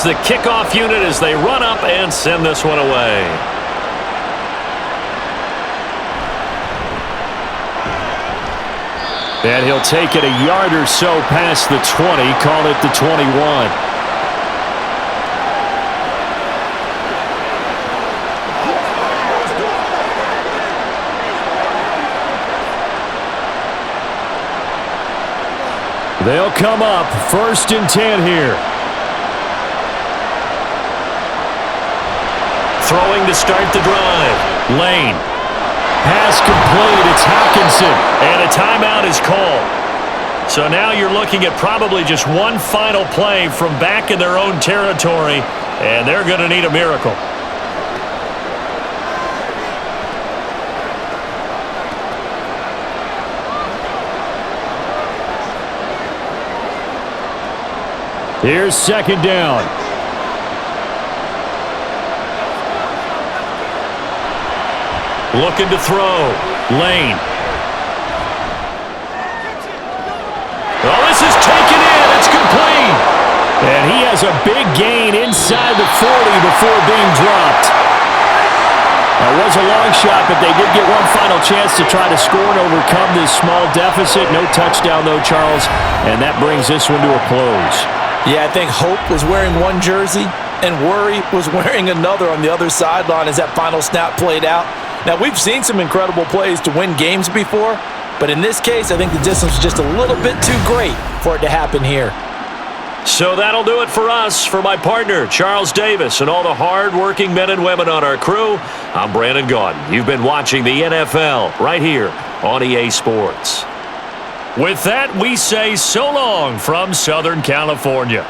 the kickoff unit as they run up and send this one away. And he'll take it a yard or so past the 20, call it the 21. They'll come up 1st and 10 here. Throwing to start the drive. Lane. Pass complete. It's Hawkinson. And a timeout is called. So now you're looking at probably just one final play from back in their own territory, and they're going to need a miracle. Here's 2nd down. Looking to throw. Lane. Oh, this is taken in. It's complete. And he has a big gain inside the 40 before being dropped. It was a long shot, but they did get one final chance to try to score and overcome this small deficit. No touchdown, though, Charles. And that brings this one to a close. Yeah, I think Hope was wearing one jersey and Worry was wearing another on the other sideline as that final snap played out. Now, we've seen some incredible plays to win games before, but in this case, I think the distance was just a little bit too great for it to happen here. So that'll do it for us. For my partner, Charles Davis, and all the hard-working men and women on our crew, I'm Brandon Gaudin. You've been watching the NFL right here on EA Sports. With that, we say so long from Southern California.